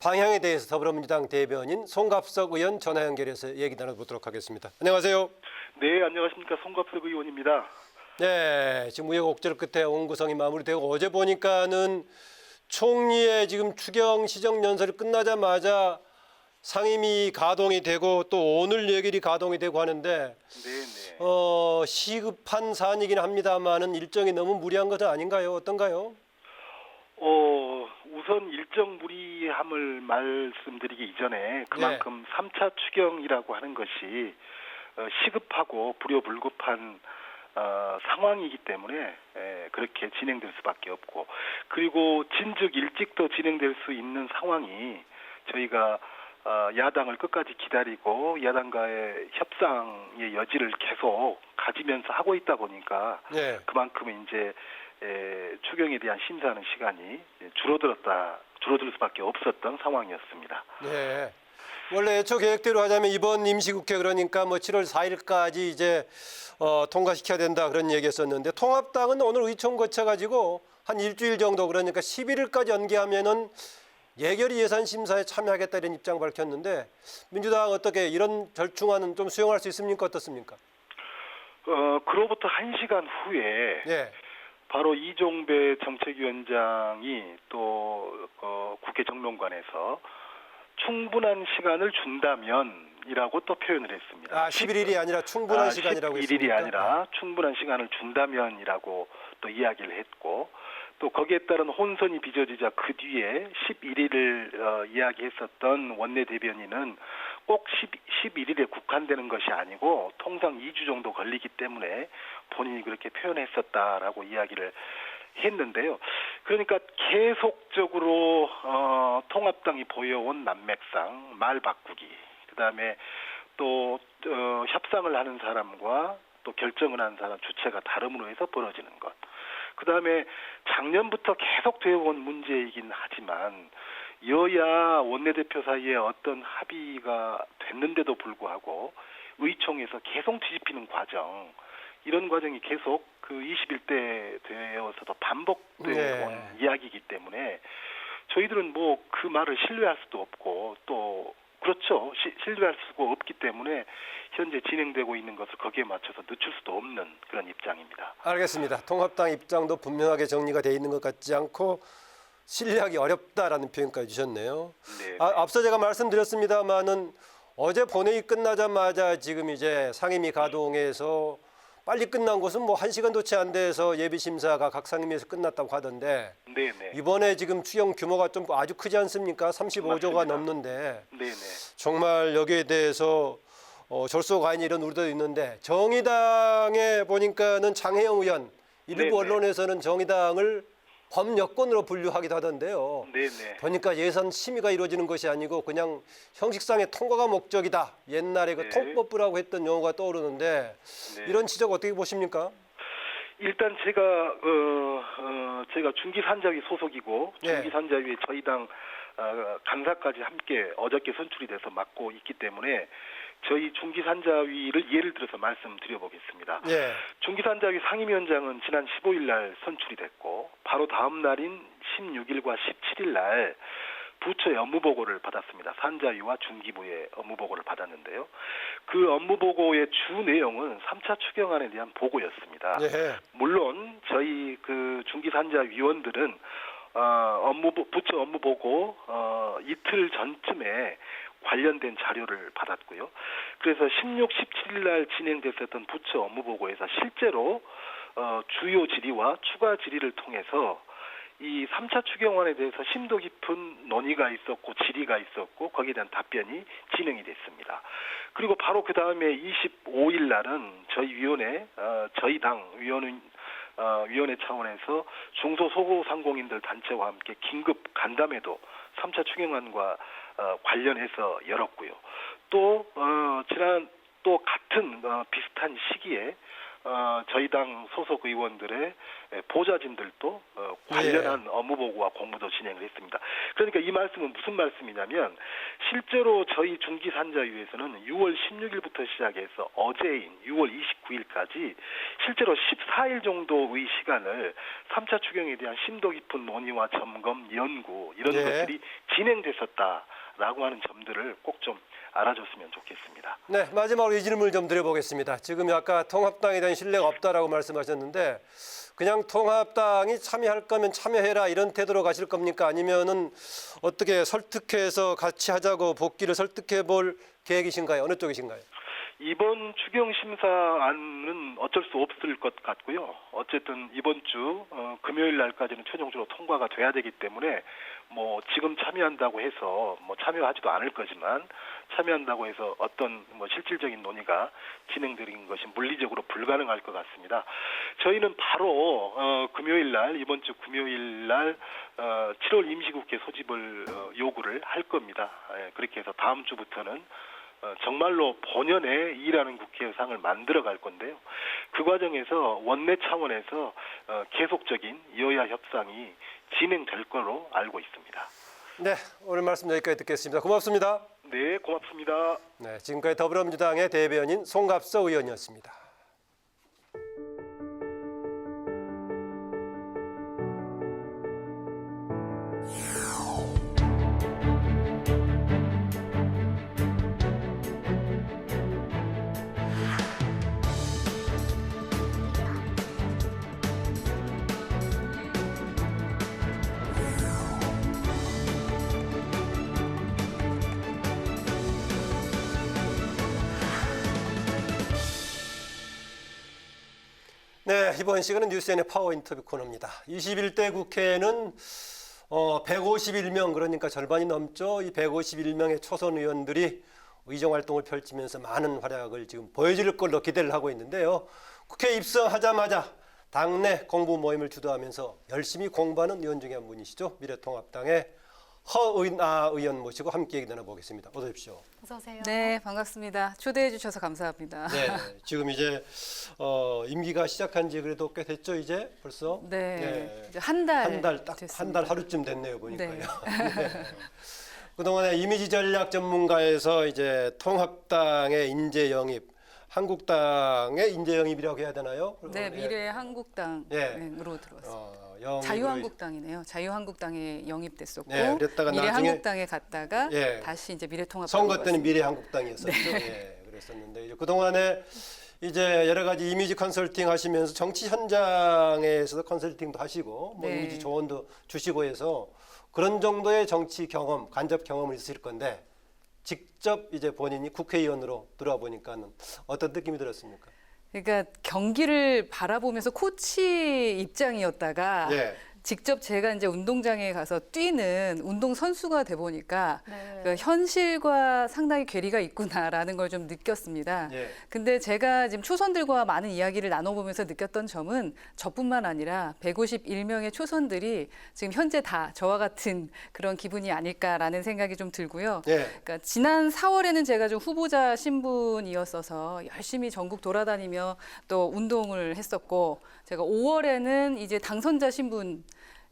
방향에 대해서 더불어민주당 대변인 송갑석 의원 전화 연결해서 얘기 나눠보도록 하겠습니다. 안녕하세요. 네, 안녕하십니까. 송갑석 의원입니다. 네, 지금 우여곡절 끝에 원구성이 마무리되고 어제 보니까는 총리의 지금 추경 시정 연설이 끝나자마자 상임위 가동이 되고 또 오늘 예결위 가동이 되고 하는데 시급한 사안이긴 합니다만은 일정이 너무 무리한 것은 아닌가요? 어떤가요? 우선 일정 무리함을 말씀드리기 이전에 그만큼 3차 추경이라고 하는 것이 시급하고 불효불급한 상황이기 때문에 그렇게 진행될 수밖에 없고, 그리고 진즉 일찍도 진행될 수 있는 상황이 저희가 야당을 끝까지 기다리고 야당과의 협상의 여지를 계속 가지면서 하고 있다 보니까 그만큼 이제 추경에 대한 심사하는 시간이 줄어들 수밖에 없었던 상황이었습니다. 네. 원래 애초 계획대로 하자면 이번 임시국회 그러니까 뭐 7월 4일까지 이제 통과시켜야 된다 그런 얘기했었는데 통합당은 오늘 의총 거쳐가지고 한 일주일 정도 그러니까 11일까지 연기하면은 예결위 예산 심사에 참여하겠다 이런 입장 밝혔는데 민주당 어떻게 이런 절충안은 좀 수용할 수 있습니까? 어떻습니까? 그로부터 1시간 후에 예. 바로 이종배 정책위원장이 또 국회 정론관에서 충분한 시간을 준다면이라고 또 표현을 했습니다. 아, 11일이 아니라 충분한 시간이라고 했습니까? 11일이 아니라 충분한 시간을 준다면이라고 또 이야기를 했고 또 거기에 따른 혼선이 빚어지자 그 뒤에 11일을 이야기했었던 원내대변인은 꼭 11일에 국한되는 것이 아니고 통상 2주 정도 걸리기 때문에 본인이 그렇게 표현했었다라고 이야기를 했는데요. 그러니까 계속적으로 통합당이 보여온 난맥상, 말 바꾸기, 그다음에 또 협상을 하는 사람과 또 결정을 하는 사람 주체가 다름으로 해서 벌어지는 것. 그다음에 작년부터 계속 되어온 문제이긴 하지만 여야 원내대표 사이에 어떤 합의가 됐는데도 불구하고 의총에서 계속 뒤집히는 과정, 이런 과정이 계속 그 21대 되어서도 반복되어 온 이야기이기 때문에 저희들은 뭐 그 말을 신뢰할 수도 없고 또 그렇죠. 신뢰할 수가 없기 때문에 현재 진행되고 있는 것을 거기에 맞춰서 늦출 수도 없는 그런 입장입니다. 알겠습니다. 통합당 입장도 분명하게 정리가 돼 있는 것 같지 않고 신뢰하기 어렵다라는 표현까지 주셨네요. 네. 앞서 제가 말씀드렸습니다마는 어제 본회의 끝나자마자 지금 이제 상임위 가동해서 빨리 끝난 것은 뭐 1시간도 채 안 돼서 예비심사가 각 상임위에서 끝났다고 하던데 네네. 이번에 지금 추경 규모가 좀 아주 크지 않습니까? 35조가 맞습니다. 넘는데 네네. 정말 여기에 대해서 절소가인이 이런 우려도 있는데 정의당에 보니까는 장혜영 의원 일부 네네. 언론에서는 정의당을 범여권으로 분류하기도 하던데요. 네네. 보니까 예산 심의가 이루어지는 것이 아니고 그냥 형식상의 통과가 목적이다. 옛날에 그 네. 통법부라고 했던 용어가 떠오르는데 네. 이런 지적 어떻게 보십니까? 일단 제가 중기산자위 소속이고 예. 중기산자위에 저희 당 간사까지 함께 어저께 선출이 돼서 맡고 있기 때문에 저희 중기산자위를 예를 들어서 말씀드려보겠습니다. 예. 중기산자위 상임위원장은 지난 15일 날 선출이 됐고 바로 다음 날인 16일과 17일 날 부처의 업무보고를 받았습니다. 산자위와 중기부의 업무보고를 받았는데요. 그 업무보고의 주 내용은 3차 추경안에 대한 보고였습니다. 예. 물론 저희 그 중기산자위원들은 부처 업무보고 이틀 전쯤에 관련된 자료를 받았고요. 그래서 16, 17일 날 진행됐었던 부처 업무보고에서 실제로 주요 질의와 추가 질의를 통해서 이 3차 추경안에 대해서 심도 깊은 논의가 있었고 질의가 있었고 거기에 대한 답변이 진행이 됐습니다. 그리고 바로 그 다음에 25일 날은 저희 위원회, 저희 당 위원회 차원에서 중소소상공인들 단체와 함께 긴급 간담회도 3차 추경안과 관련해서 열었고요. 또 같은 비슷한 시기에 저희 당 소속 의원들의 보좌진들도 관련한 업무보고와 공부도 진행을 했습니다. 그러니까 이 말씀은 무슨 말씀이냐면 실제로 저희 중기산자위에서는 6월 16일부터 시작해서 어제인 6월 29일까지 실제로 14일 정도의 시간을 3차 추경에 대한 심도 깊은 논의와 점검, 연구 이런 것들이 진행됐었다라고 하는 점들을 꼭 좀 알아줬으면 좋겠습니다. 네, 마지막으로 이 질문을 좀 드려보겠습니다. 지금 아까 통합당에 대한 신뢰가 없다라고 말씀하셨는데 그냥 통합당이 참여할 거면 참여해라 이런 태도로 가실 겁니까? 아니면은 어떻게 설득해서 같이 하자고 복귀를 설득해 볼 계획이신가요? 어느 쪽이신가요? 이번 추경 심사안은 어쩔 수 없을 것 같고요. 어쨌든 이번 주 금요일 날까지는 최종적으로 통과가 돼야 되기 때문에 뭐 지금 참여한다고 해서 뭐 참여하지도 않을 거지만 참여한다고 해서 어떤 뭐 실질적인 논의가 진행되는 것이 물리적으로 불가능할 것 같습니다. 저희는 바로 금요일 날 이번 주 금요일 날 7월 임시국회 소집을 요구를 할 겁니다. 그렇게 해서 다음 주부터는 정말로 본연의 일하는 국회의상을 만들어 갈 건데요. 그 과정에서 원내 차원에서 계속적인 여야 협상이 진행될 거로 알고 있습니다. 네, 오늘 말씀 여기까지 듣겠습니다. 고맙습니다. 네, 고맙습니다. 네, 지금까지 더불어민주당의 대변인 송갑서 의원이었습니다. 네, 이번 시간은 뉴스엔의 파워 인터뷰 코너입니다. 21대 국회에는 151명, 그러니까 절반이 넘죠. 이 151명의 초선 의원들이 의정활동을 펼치면서 많은 활약을 지금 보여줄 걸로 기대를 하고 있는데요. 국회에 입성하자마자 당내 공부 모임을 주도하면서 열심히 공부하는 의원 중에 한 분이시죠. 미래통합당의 허은아 의원 모시고 함께 얘기 나눠보겠습니다. 어서 오십시오. 어서 오세요. 네, 반갑습니다. 초대해 주셔서 감사합니다. 네, 지금 이제 임기가 시작한 지 그래도 꽤 됐죠, 이제 벌써? 네, 이제 한 달 딱 한 달 하루쯤 됐네요, 보니까요. 네. 네. 그동안에 이미지 전략 전문가에서 이제 통합당의 인재 영입, 한국당의 인재 영입이라고 해야 되나요? 네, 미래 한국당으로 들어왔습니다. 자유한국당이네요. 자유한국당에 영입됐었고 그랬다가 미래한국당에 갔다가 다시 이제 미래통합당 선거 때는 미래한국당이었었죠. 네. 그랬었는데 이제 그동안에 이제 여러 가지 이미지 컨설팅 하시면서 정치 현장에서 컨설팅도 하시고 뭐 이미지 조언도 주시고 해서 그런 정도의 정치 경험, 간접 경험을 있으실 건데 직접 이제 본인이 국회의원으로 들어와 보니까는 어떤 느낌이 들었습니까? 그러니까 경기를 바라보면서 코치 입장이었다가 직접 제가 이제 운동장에 가서 뛰는 운동 선수가 돼 보니까 그 현실과 상당히 괴리가 있구나라는 걸 좀 느꼈습니다. 근데 제가 지금 초선들과 많은 이야기를 나눠보면서 느꼈던 점은 저뿐만 아니라 151명의 초선들이 지금 현재 다 저와 같은 그런 기분이 아닐까라는 생각이 좀 들고요. 그러니까 지난 4월에는 제가 좀 후보자 신분이었어서 열심히 전국 돌아다니며 또 운동을 했었고 제가 5월에는 이제 당선자 신분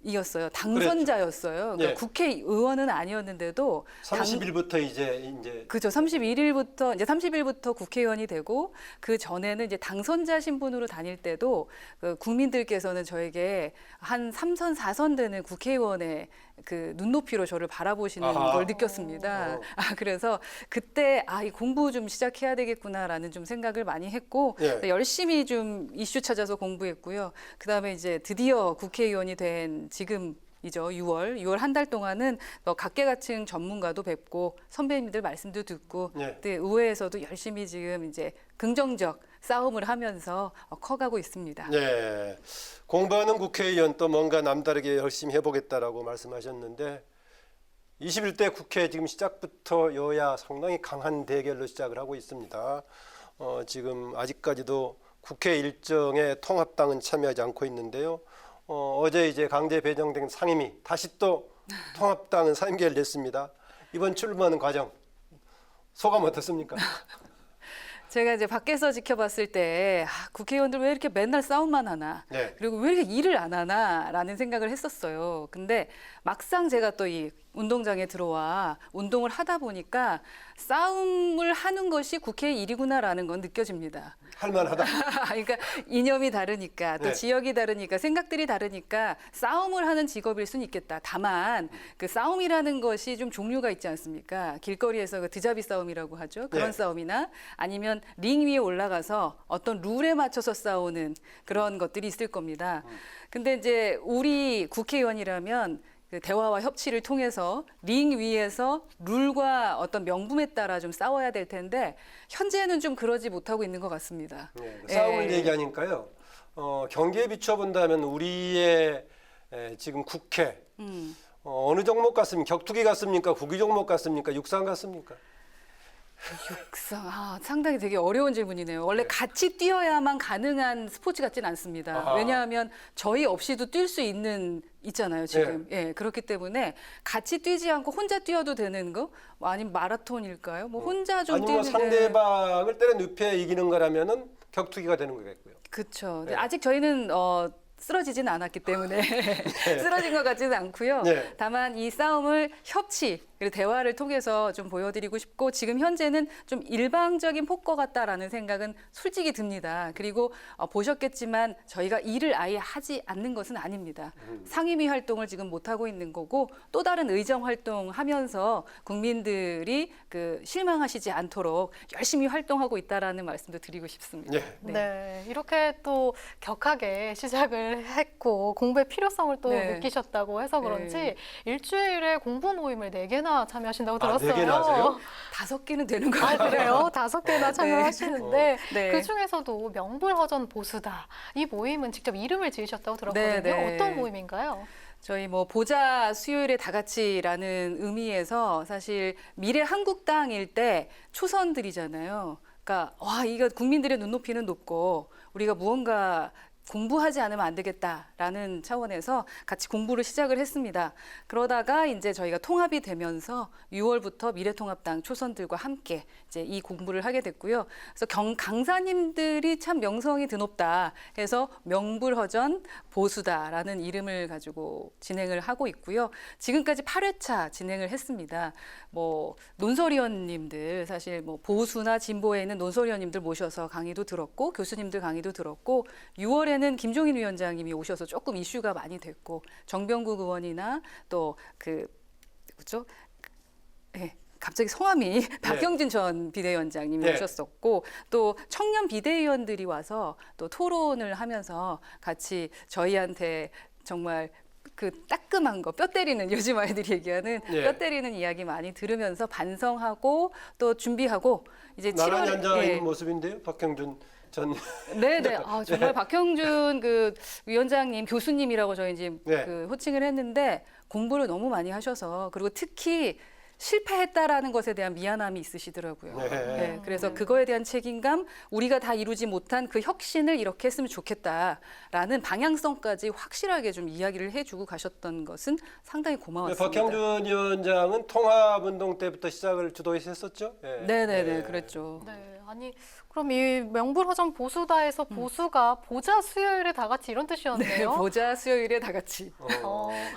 이었어요. 당선자였어요. 그러니까 국회의원은 아니었는데도 30일부터 이제 그죠. 30일부터 국회의원이 되고 그 전에는 이제 당선자 신분으로 다닐 때도 그 국민들께서는 저에게 한 3선, 4선 되는 국회의원의 그 눈높이로 저를 바라보시는 걸 느꼈습니다. 그래서 그때 이 공부 좀 시작해야 되겠구나라는 좀 생각을 많이 했고 열심히 좀 이슈 찾아서 공부했고요. 그다음에 이제 드디어 국회의원이 된 지금이죠. 6월 한 달 동안은 각계각층 전문가도 뵙고 선배님들 말씀도 듣고 의회에서도 열심히 지금 이제 긍정적 싸움을 하면서 커가고 있습니다. 네, 공부하는 국회의원 또 뭔가 남다르게 열심히 해보겠다라고 말씀하셨는데 21대 국회 지금 시작부터 여야 상당히 강한 대결로 시작을 하고 있습니다. 지금 아직까지도 국회 일정에 통합당은 참여하지 않고 있는데요. 어제 이제 강제 배정된 상임위 다시 또 통합당은 상임계를 냈습니다. 이번 출마하는 과정 소감 어떻습니까? 제가 이제 밖에서 지켜봤을 때 국회의원들 왜 이렇게 맨날 싸움만 하나 그리고 왜 이렇게 일을 안 하나라는 생각을 했었어요. 근데 막상 제가 또 이 운동장에 들어와 운동을 하다 보니까 싸움을 하는 것이 국회의 일이구나라는 건 느껴집니다. 할만하다. 그러니까 이념이 다르니까 또 지역이 다르니까 생각들이 다르니까 싸움을 하는 직업일 수는 있겠다. 다만 그 싸움이라는 것이 좀 종류가 있지 않습니까? 길거리에서 그 드자비 싸움이라고 하죠. 그런 싸움이나 아니면 링 위에 올라가서 어떤 룰에 맞춰서 싸우는 그런 것들이 있을 겁니다. 근데 이제 우리 국회의원이라면 그 대화와 협치를 통해서 링 위에서 룰과 어떤 명분에 따라 좀 싸워야 될 텐데 현재는 좀 그러지 못하고 있는 것 같습니다. 싸움을 얘기하니까요. 경기에 비춰본다면 우리의 지금 국회 어느 종목 같습니까? 격투기 같습니까? 구기 종목 같습니까? 육상 같습니까? 육상, 상당히 되게 어려운 질문이네요. 원래 같이 뛰어야만 가능한 스포츠 같지는 않습니다. 왜냐하면 저희 없이도 뛸 수 있잖아요, 지금. 그렇기 때문에 같이 뛰지 않고 혼자 뛰어도 되는 거? 아니면 마라톤일까요? 뭐 혼자 좀 아니면 뛰는데. 상대방을 때려 눕혀 이기는 거라면은 격투기가 되는 거겠고요. 그렇죠. 아직 저희는 쓰러지진 않았기 때문에 쓰러진 것 같지는 않고요. 네. 다만 이 싸움을 협치 그리고 대화를 통해서 좀 보여드리고 싶고 지금 현재는 좀 일방적인 폭거 같다라는 생각은 솔직히 듭니다. 그리고 보셨겠지만 저희가 일을 아예 하지 않는 것은 아닙니다. 상임위 활동을 지금 못하고 있는 거고 또 다른 의정 활동하면서 국민들이 그 실망하시지 않도록 열심히 활동하고 있다라는 말씀도 드리고 싶습니다. 네, 이렇게 또 격하게 시작을 했고 공부의 필요성을 또 네. 느끼셨다고 해서 그런지 일주일에 공부 모임을 4개나 참여하신다고 아, 들었어요. 4개나 하세요? 5개는 되는 것 아, 같아요. 그래요? 5개나 참여하시는데 네. 그 중에서도 명불허전 보수다. 이 모임은 직접 이름을 지으셨다고 들었거든요. 네. 어떤 모임인가요? 저희 뭐 보자 수요일에 다 같이라는 의미에서 사실 미래 한국당일 때 초선들이잖아요. 그러니까 와 이거 국민들의 눈높이는 높고 우리가 무언가 공부하지 않으면 안 되겠다라는 차원에서 같이 공부를 시작을 했습니다. 그러다가 이제 저희가 통합이 되면서 6월부터 미래통합당 초선들과 함께 이제 이 공부를 하게 됐고요. 그래서 강사님들이 참 명성이 드높다 해서 명불허전 보수다라는 이름을 가지고 진행을 하고 있고요. 지금까지 8회차 진행을 했습니다. 뭐 논설위원님들 사실 뭐 보수나 진보에 있는 논설위원님들 모셔서 강의도 들었고 교수님들 강의도 들었고 6월에는 김종인 위원장님이 오셔서 조금 이슈가 많이 됐고 정병국 의원이나 또 그죠? 네, 갑자기 성함이 박형준 전 비대위원장님이 오셨었고 또 청년 비대위원들이 와서 또 토론을 하면서 같이 저희한테 정말 그 따끔한 거, 뼈 때리는 요즘 아이들이 얘기하는 뼈 때리는 이야기 많이 들으면서 반성하고 또 준비하고 이제 나란히 7월에 앉아 있는 모습인데요, 박형준 전. 네네. 아, 정말 박형준 그 위원장님, 교수님이라고 저희 이제 그 호칭을 했는데 공부를 너무 많이 하셔서 그리고 특히 실패했다라는 것에 대한 미안함이 있으시더라고요. 네, 그래서 그거에 대한 책임감, 우리가 다 이루지 못한 그 혁신을 이렇게 했으면 좋겠다라는 방향성까지 확실하게 좀 이야기를 해주고 가셨던 것은 상당히 고마웠습니다. 박형준 위원장은 통합운동 때부터 시작을 주도했었죠? 네네네, 그랬죠. 네, 아니 그럼 이 명불허전 보수다에서 보수가 보자 수요일에 다 같이 이런 뜻이었네요. 네, 보자 수요일에 다 같이.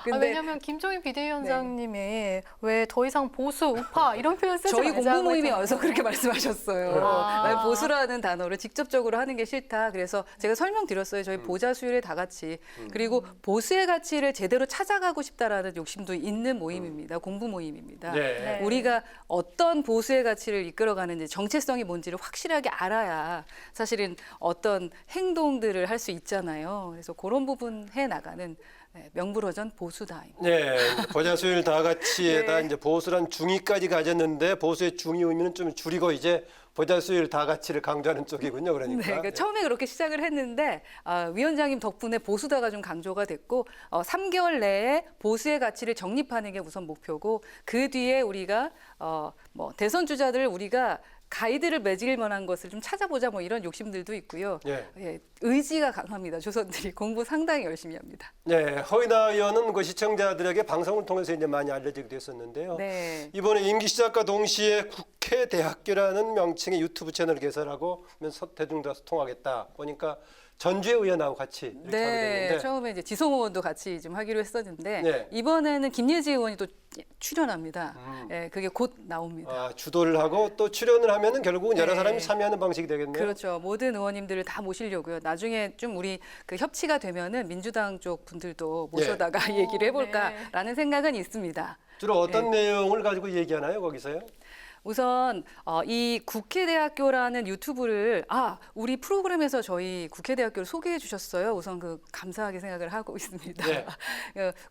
근데 왜냐하면 김종인 비대위원장님이 왜 더 이상 보수, 우파 이런 표현 쓰지 저희 말자고 공부 모임에 했잖아요. 와서 그렇게 말씀하셨어요. 난 보수라는 단어를 직접적으로 하는 게 싫다. 그래서 제가 설명드렸어요. 저희 보자 수요일에 다 같이. 그리고 보수의 가치를 제대로 찾아가고 싶다라는 욕심도 있는 모임입니다. 공부 모임입니다. 네. 우리가 어떤 보수의 가치를 이끌어가는지 정체성이 뭔지를 확실하게 알아야 사실은 어떤 행동들을 할 수 있잖아요. 그래서 그런 부분 해 나가는 명불허전 보수다입니다. 네, 보자 수요일 다 같이에다 이제 보수란 중의까지 가졌는데 보수의 중의 의미는 좀 줄이고 이제 보자 수요일 다 같이를 강조하는 쪽이군요. 그러니까. 네, 그러니까 처음에 그렇게 시작을 했는데 위원장님 덕분에 보수다가 좀 강조가 됐고 3개월 내에 보수의 가치를 정립하는 게 우선 목표고 그 뒤에 우리가 뭐 대선 주자들을 우리가 가이드를 맺을 만한 것을 좀 찾아보자 뭐 이런 욕심들도 있고요. 의지가 강합니다. 조선들이 공부 상당히 열심히 합니다. 네, 허인하 의원은 그 시청자들에게 방송을 통해서 이제 많이 알려지게 됐었는데요. 네. 이번에 임기 시작과 동시에 국회대학교라는 명칭의 유튜브 채널을 개설하고 대중들과 소통하겠다. 보니까 전주의 의원하고 같이 이렇게 하게 됐는데. 처음에 이제 지송 의원도 같이 좀 하기로 했었는데 이번에는 김예지 의원이 또 출연합니다. 그게 곧 나옵니다. 아, 주도를 하고 또 출연을 하면은 결국은 여러 사람이 참여하는 방식이 되겠네요. 그렇죠. 모든 의원님들을 다 모시려고요. 나중에 좀 우리 그 협치가 되면은 민주당 쪽 분들도 모셔다가 얘기를 해볼까라는 생각은 있습니다. 주로 어떤 내용을 가지고 얘기하나요, 거기서요? 우선 이 국회대학교라는 유튜브를 우리 프로그램에서 저희 국회대학교를 소개해 주셨어요. 우선 그 감사하게 생각을 하고 있습니다.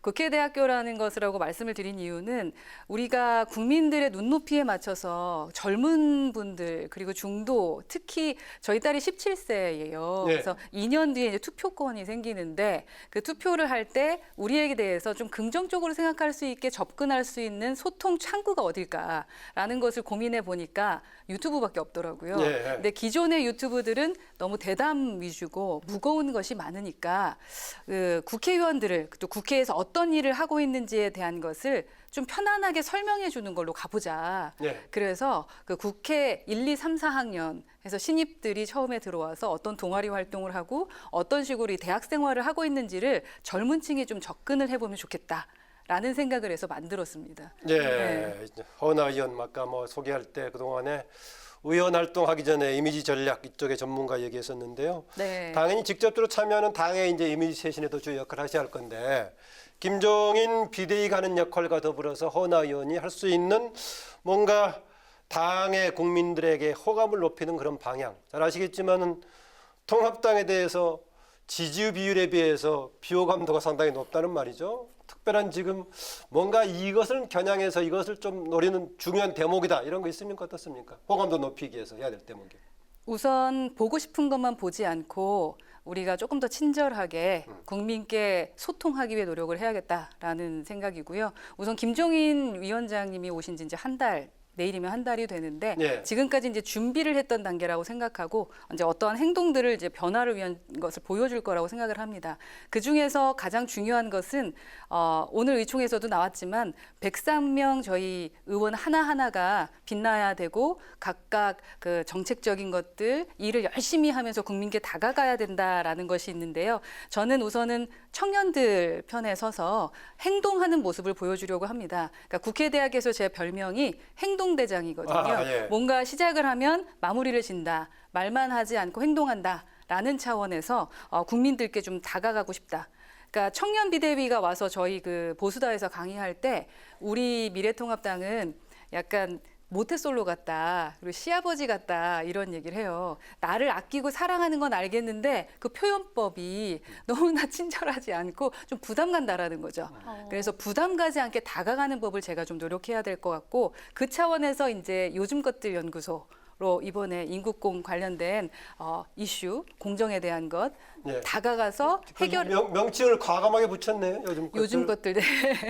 국회대학교라는 것이라고 말씀을 드린 이유는 우리가 국민들의 눈높이에 맞춰서 젊은 분들 그리고 중도 특히 저희 딸이 17세예요. 그래서 2년 뒤에 이제 투표권이 생기는데 그 투표를 할 때 우리에게 대해서 좀 긍정적으로 생각할 수 있게 접근할 수 있는 소통 창구가 어딜까라는 것을 것을 고민해 보니까 유튜브밖에 없더라고요. 예. 근데 기존의 유튜브들은 너무 대담 위주고 무거운 것이 많으니까 그 국회의원들을 또 국회에서 어떤 일을 하고 있는지에 대한 것을 좀 편안하게 설명해 주는 걸로 가보자. 예. 그래서 그 국회 1, 2, 3, 4학년 해서 신입들이 처음에 들어와서 어떤 동아리 활동을 하고 어떤 식으로 이 대학 생활을 하고 있는지를 젊은 층이 좀 접근을 해보면 좋겠다라는 생각을 해서 만들었습니다. 예, 네. 허은하 의원 아까 뭐 소개할 때 그동안에 의원 활동하기 전에 이미지 전략 이쪽에 전문가 얘기했었는데요. 네. 당연히 직접적으로 참여하는 당의 이제 이미지 쇄신에도 주요 역할을 하셔야 할 건데 김종인 비대위가 하는 역할과 더불어서 허은하 의원이 할 수 있는 뭔가 당의 국민들에게 호감을 높이는 그런 방향. 잘 아시겠지만은 통합당에 대해서 지지율 비율에 비해서 비호감도가 상당히 높다는 말이죠. 특별한 지금 뭔가 이것을 겨냥해서 이것을 좀 노리는 중요한 대목이다 이런 거 있습니까? 어떻습니까? 호감도 높이기 위해서 해야 될 대목이. 우선 보고 싶은 것만 보지 않고 우리가 조금 더 친절하게 국민께 소통하기 위해 노력을 해야겠다라는 생각이고요. 우선 김종인 위원장님이 오신 지 이제 한 달, 내일이면 한 달이 되는데 예. 지금까지 이제 준비를 했던 단계라고 생각하고 이제 어떠한 행동들을 이제 변화를 위한 것을 보여줄 거라고 생각을 합니다. 그 중에서 가장 중요한 것은 오늘 의총에서도 나왔지만 103명 저희 의원 하나하나가 빛나야 되고 각각 그 정책적인 것들 일을 열심히 하면서 국민께 다가가야 된다라는 것이 있는데요. 저는 우선은 청년들 편에 서서 행동하는 모습을 보여주려고 합니다. 그러니까 국회대학에서 제 별명이 행동대장이거든요. 예. 뭔가 시작을 하면 마무리를 진다. 말만 하지 않고 행동한다라는 차원에서 국민들께 좀 다가가고 싶다. 그러니까 청년 비대위가 와서 저희 그 보수다에서 강의할 때 우리 미래통합당은 약간 모태솔로 같다, 그리고 시아버지 같다 이런 얘기를 해요. 나를 아끼고 사랑하는 건 알겠는데 그 표현법이 너무나 친절하지 않고 좀 부담 간다라는 거죠. 그래서 부담 가지 않게 다가가는 법을 제가 좀 노력해야 될 것 같고 그 차원에서 이제 요즘 것들 연구소로 이번에 인국공 관련된 이슈, 공정에 대한 것 예. 다가가서 해결. 명칭을 과감하게 붙였네요. 요즘 것들. 네.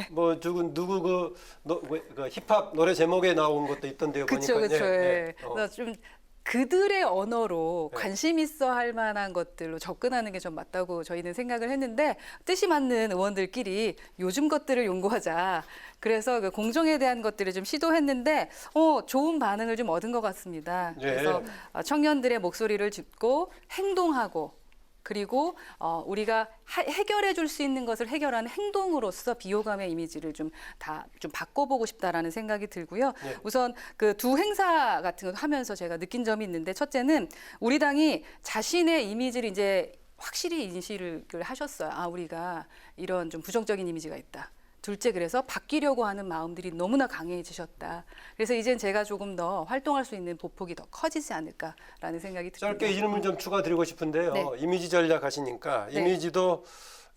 뭐 누구 그 힙합 노래 제목에 나온 것도 있던데요. 그렇죠, 보니까. 그렇죠. 예. 그래서 좀 그들의 언어로 관심 있어 할 만한 것들로 접근하는 게 좀 맞다고 저희는 생각을 했는데 뜻이 맞는 의원들끼리 요즘 것들을 연구하자. 그래서 그 공정에 대한 것들을 좀 시도했는데 좋은 반응을 좀 얻은 것 같습니다. 예. 그래서 청년들의 목소리를 듣고 행동하고 그리고 우리가 해결해 줄 수 있는 것을 해결하는 행동으로서 비호감의 이미지를 좀 바꿔보고 싶다라는 생각이 들고요. 예. 우선 그 두 행사 같은 거 하면서 제가 느낀 점이 있는데 첫째는 우리 당이 자신의 이미지를 이제 확실히 인식을 하셨어요. 우리가 이런 좀 부정적인 이미지가 있다. 둘째, 그래서 바뀌려고 하는 마음들이 너무나 강해지셨다. 그래서 이젠 제가 조금 더 활동할 수 있는 보폭이 더 커지지 않을까라는 생각이 듭니다. 짧게 이 질문 좀 추가드리고 싶은데요. 네. 이미지 전략 하시니까 네.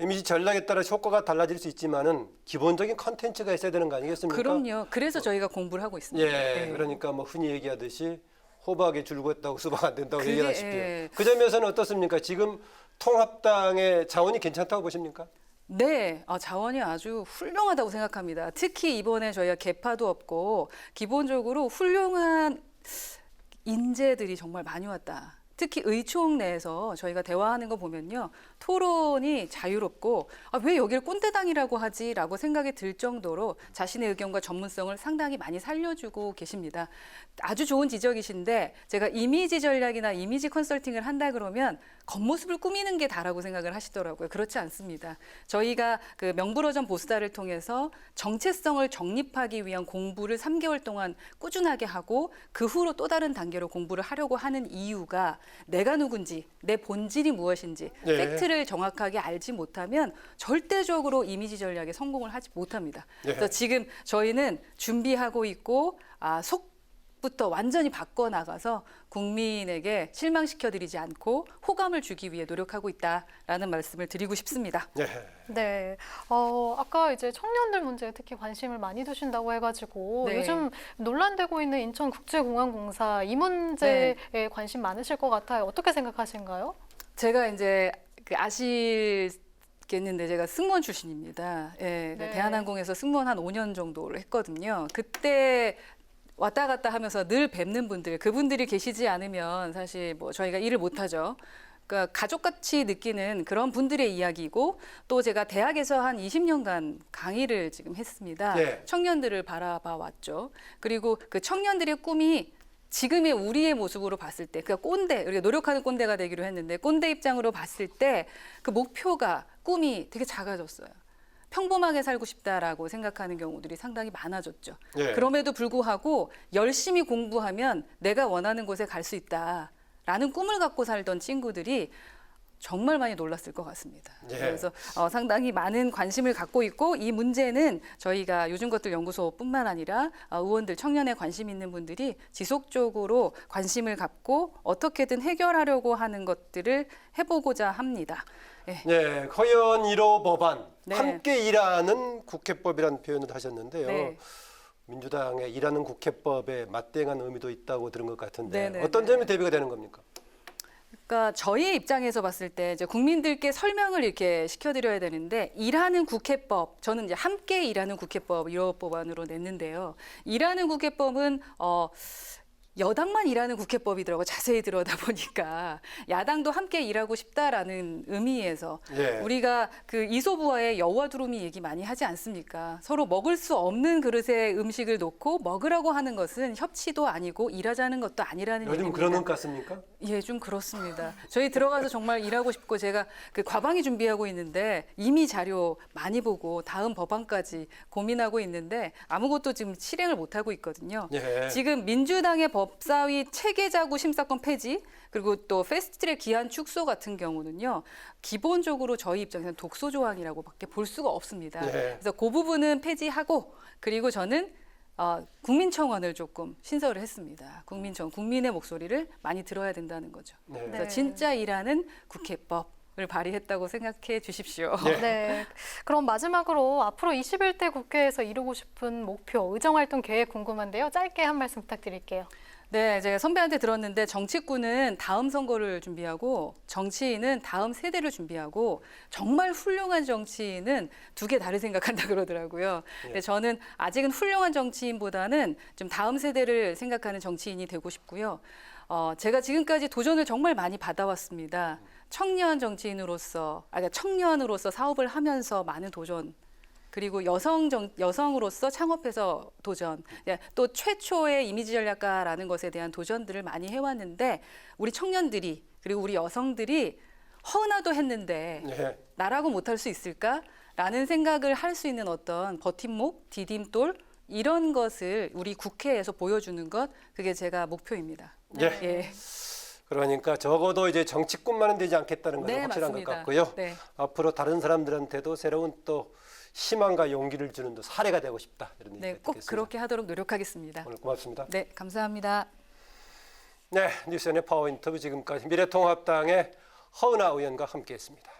이미지 전략에 따라 효과가 달라질 수 있지만은 기본적인 컨텐츠가 있어야 되는 거 아니겠습니까? 그럼요. 그래서 저희가 공부를 하고 있습니다. 예, 네. 그러니까 뭐 흔히 얘기하듯이 호박에 줄었다고 수박 안 된다고 그게, 얘기하시피 예. 그 점에서는 어떻습니까? 지금 통합당의 자원이 괜찮다고 보십니까? 네, 자원이 아주 훌륭하다고 생각합니다. 특히 이번에 저희가 개파도 없고 기본적으로 훌륭한 인재들이 정말 많이 왔다. 특히 의총 내에서 저희가 대화하는 거 보면요. 토론이 자유롭고 왜 여기를 꼰대당이라고 하지라고 생각이 들 정도로 자신의 의견과 전문성을 상당히 많이 살려주고 계십니다. 아주 좋은 지적이신데 제가 이미지 전략이나 이미지 컨설팅을 한다 그러면 겉모습을 꾸미는 게 다라고 생각을 하시더라고요. 그렇지 않습니다. 저희가 그 명불허전 보수다를 통해서 정체성을 정립하기 위한 공부를 3개월 동안 꾸준하게 하고 그 후로 또 다른 단계로 공부를 하려고 하는 이유가 내가 누군지, 내 본질이 무엇인지 네. 팩트를 정확하게 알지 못하면 절대적으로 이미지 전략에 성공을 하지 못합니다. 네. 그래서 지금 저희는 준비하고 있고 속부터 완전히 바꿔나가서 국민에게 실망시켜드리지 않고 호감을 주기 위해 노력하고 있다라는 말씀을 드리고 싶습니다. 네. 네. 아까 이제 청년들 문제에 특히 관심을 많이 두신다고 해가지고 네. 요즘 논란되고 있는 인천국제공항공사 이 문제에 관심 많으실 것 같아요. 어떻게 생각하신가요? 제가 이제 아시겠는데 제가 승무원 출신입니다. 예, 네. 대한항공에서 승무원 한 5년 정도를 했거든요. 그때 왔다 갔다 하면서 늘 뵙는 분들, 그분들이 계시지 않으면 사실 뭐 저희가 일을 못하죠. 그러니까 가족같이 느끼는 그런 분들의 이야기고, 또 제가 대학에서 한 20년간 강의를 지금 했습니다. 네. 청년들을 바라봐 왔죠. 그리고 그 청년들의 꿈이 지금의 우리의 모습으로 봤을 때, 그러니까 꼰대, 우리가 노력하는 꼰대가 되기로 했는데, 꼰대 입장으로 봤을 때 그 목표가, 꿈이 되게 작아졌어요. 평범하게 살고 싶다라고 생각하는 경우들이 상당히 많아졌죠. 예. 그럼에도 불구하고 열심히 공부하면 내가 원하는 곳에 갈 수 있다라는 꿈을 갖고 살던 친구들이 정말 많이 놀랐을 것 같습니다. 예. 그래서 상당히 많은 관심을 갖고 있고, 이 문제는 저희가 요즘 것들 연구소뿐만 아니라 의원들, 청년에 관심 있는 분들이 지속적으로 관심을 갖고 어떻게든 해결하려고 하는 것들을 해보고자 합니다. 예. 네, 허연 1호 법안, 네. 함께 일하는 국회법이라는 표현을 하셨는데요. 네. 민주당의 일하는 국회법에 맞대응한 의미도 있다고 들은 것 같은데 네네. 어떤 점이 대비가 되는 겁니까? 그러니까 저희의 입장에서 봤을 때 이제 국민들께 설명을 이렇게 시켜드려야 되는데, 일하는 국회법, 저는 이제 함께 일하는 국회법 1호 법안으로 냈는데요. 일하는 국회법은 여당만 일하는 국회법이더라고요. 자세히 들여다보니까 야당도 함께 일하고 싶다라는 의미에서 예. 우리가 그 이소부화의 여와 두루미 얘기 많이 하지 않습니까? 서로 먹을 수 없는 그릇에 음식을 놓고 먹으라고 하는 것은 협치도 아니고 일하자는 것도 아니라는 요즘 얘기입니다. 그러는 것 같습니까? 예, 좀 그렇습니다. 저희 들어가서 정말 일하고 싶고, 제가 그 과방위 준비하고 있는데 이미 자료 많이 보고 다음 법안까지 고민하고 있는데 아무것도 지금 실행을 못하고 있거든요. 예. 지금 민주당의 법사위 체계자구 심사권 폐지, 그리고 또 패스트트랙 기한 축소 같은 경우는요, 기본적으로 저희 입장에서는 독소 조항이라고밖에 볼 수가 없습니다. 예. 그래서 그 부분은 폐지하고, 그리고 저는 국민청원을 조금 신설을 했습니다. 국민의 목소리를 많이 들어야 된다는 거죠. 네. 그래서 진짜 일하는 국회법을 발의했다고 생각해 주십시오. 네. 그럼 마지막으로 앞으로 21대 국회에서 이루고 싶은 목표, 의정활동 계획 궁금한데요. 짧게 한 말씀 부탁드릴게요. 네, 제가 선배한테 들었는데, 정치꾼은 다음 선거를 준비하고 정치인은 다음 세대를 준비하고, 정말 훌륭한 정치인은 두 개 다르게 생각한다 그러더라고요. 근데 저는 아직은 훌륭한 정치인보다는 좀 다음 세대를 생각하는 정치인이 되고 싶고요. 제가 지금까지 도전을 정말 많이 받아왔습니다. 청년 정치인으로서, 그러니까 청년으로서 사업을 하면서 많은 도전, 그리고 여성으로서 창업해서 도전, 또 최초의 이미지 전략가라는 것에 대한 도전들을 많이 해왔는데, 우리 청년들이, 그리고 우리 여성들이 허나도 했는데 네. 나라고 못할 수 있을까라는 생각을 할 수 있는 어떤 버팀목, 디딤돌, 이런 것을 우리 국회에서 보여주는 것, 그게 제가 목표입니다. 예. 예. 그러니까 적어도 이제 정치꾼만은 되지 않겠다는 것은 네, 확실한 맞습니다. 것 같고요. 네. 앞으로 다른 사람들한테도 새로운 또 희망과 용기를 주는 또 사례가 되고 싶다, 이런 네, 얘기가 꼭 듣겠습니다. 그렇게 하도록 노력하겠습니다. 오늘 고맙습니다. 네, 감사합니다. 네, 뉴스연의 파워 인터뷰, 지금까지 미래통합당의 허은하 의원과 함께했습니다.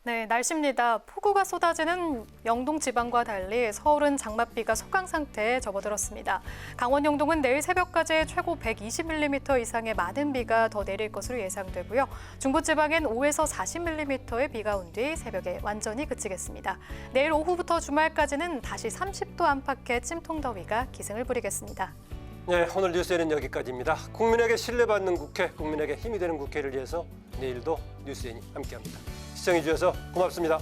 네, 날씨입니다. 폭우가 쏟아지는 영동 지방과 달리 서울은 장맛비가 소강 상태에 접어들었습니다. 강원 영동은 내일 새벽까지 최고 120mm 이상의 많은 비가 더 내릴 것으로 예상되고요. 중부지방엔 5에서 40mm의 비가 온 뒤 새벽에 완전히 그치겠습니다. 내일 오후부터 주말까지는 다시 30도 안팎의 찜통더위가 기승을 부리겠습니다. 네, 오늘 뉴스에는 여기까지입니다. 국민에게 신뢰받는 국회, 국민에게 힘이 되는 국회를 위해서 내일도 뉴스엔이 함께합니다. 시청해 주셔서 고맙습니다.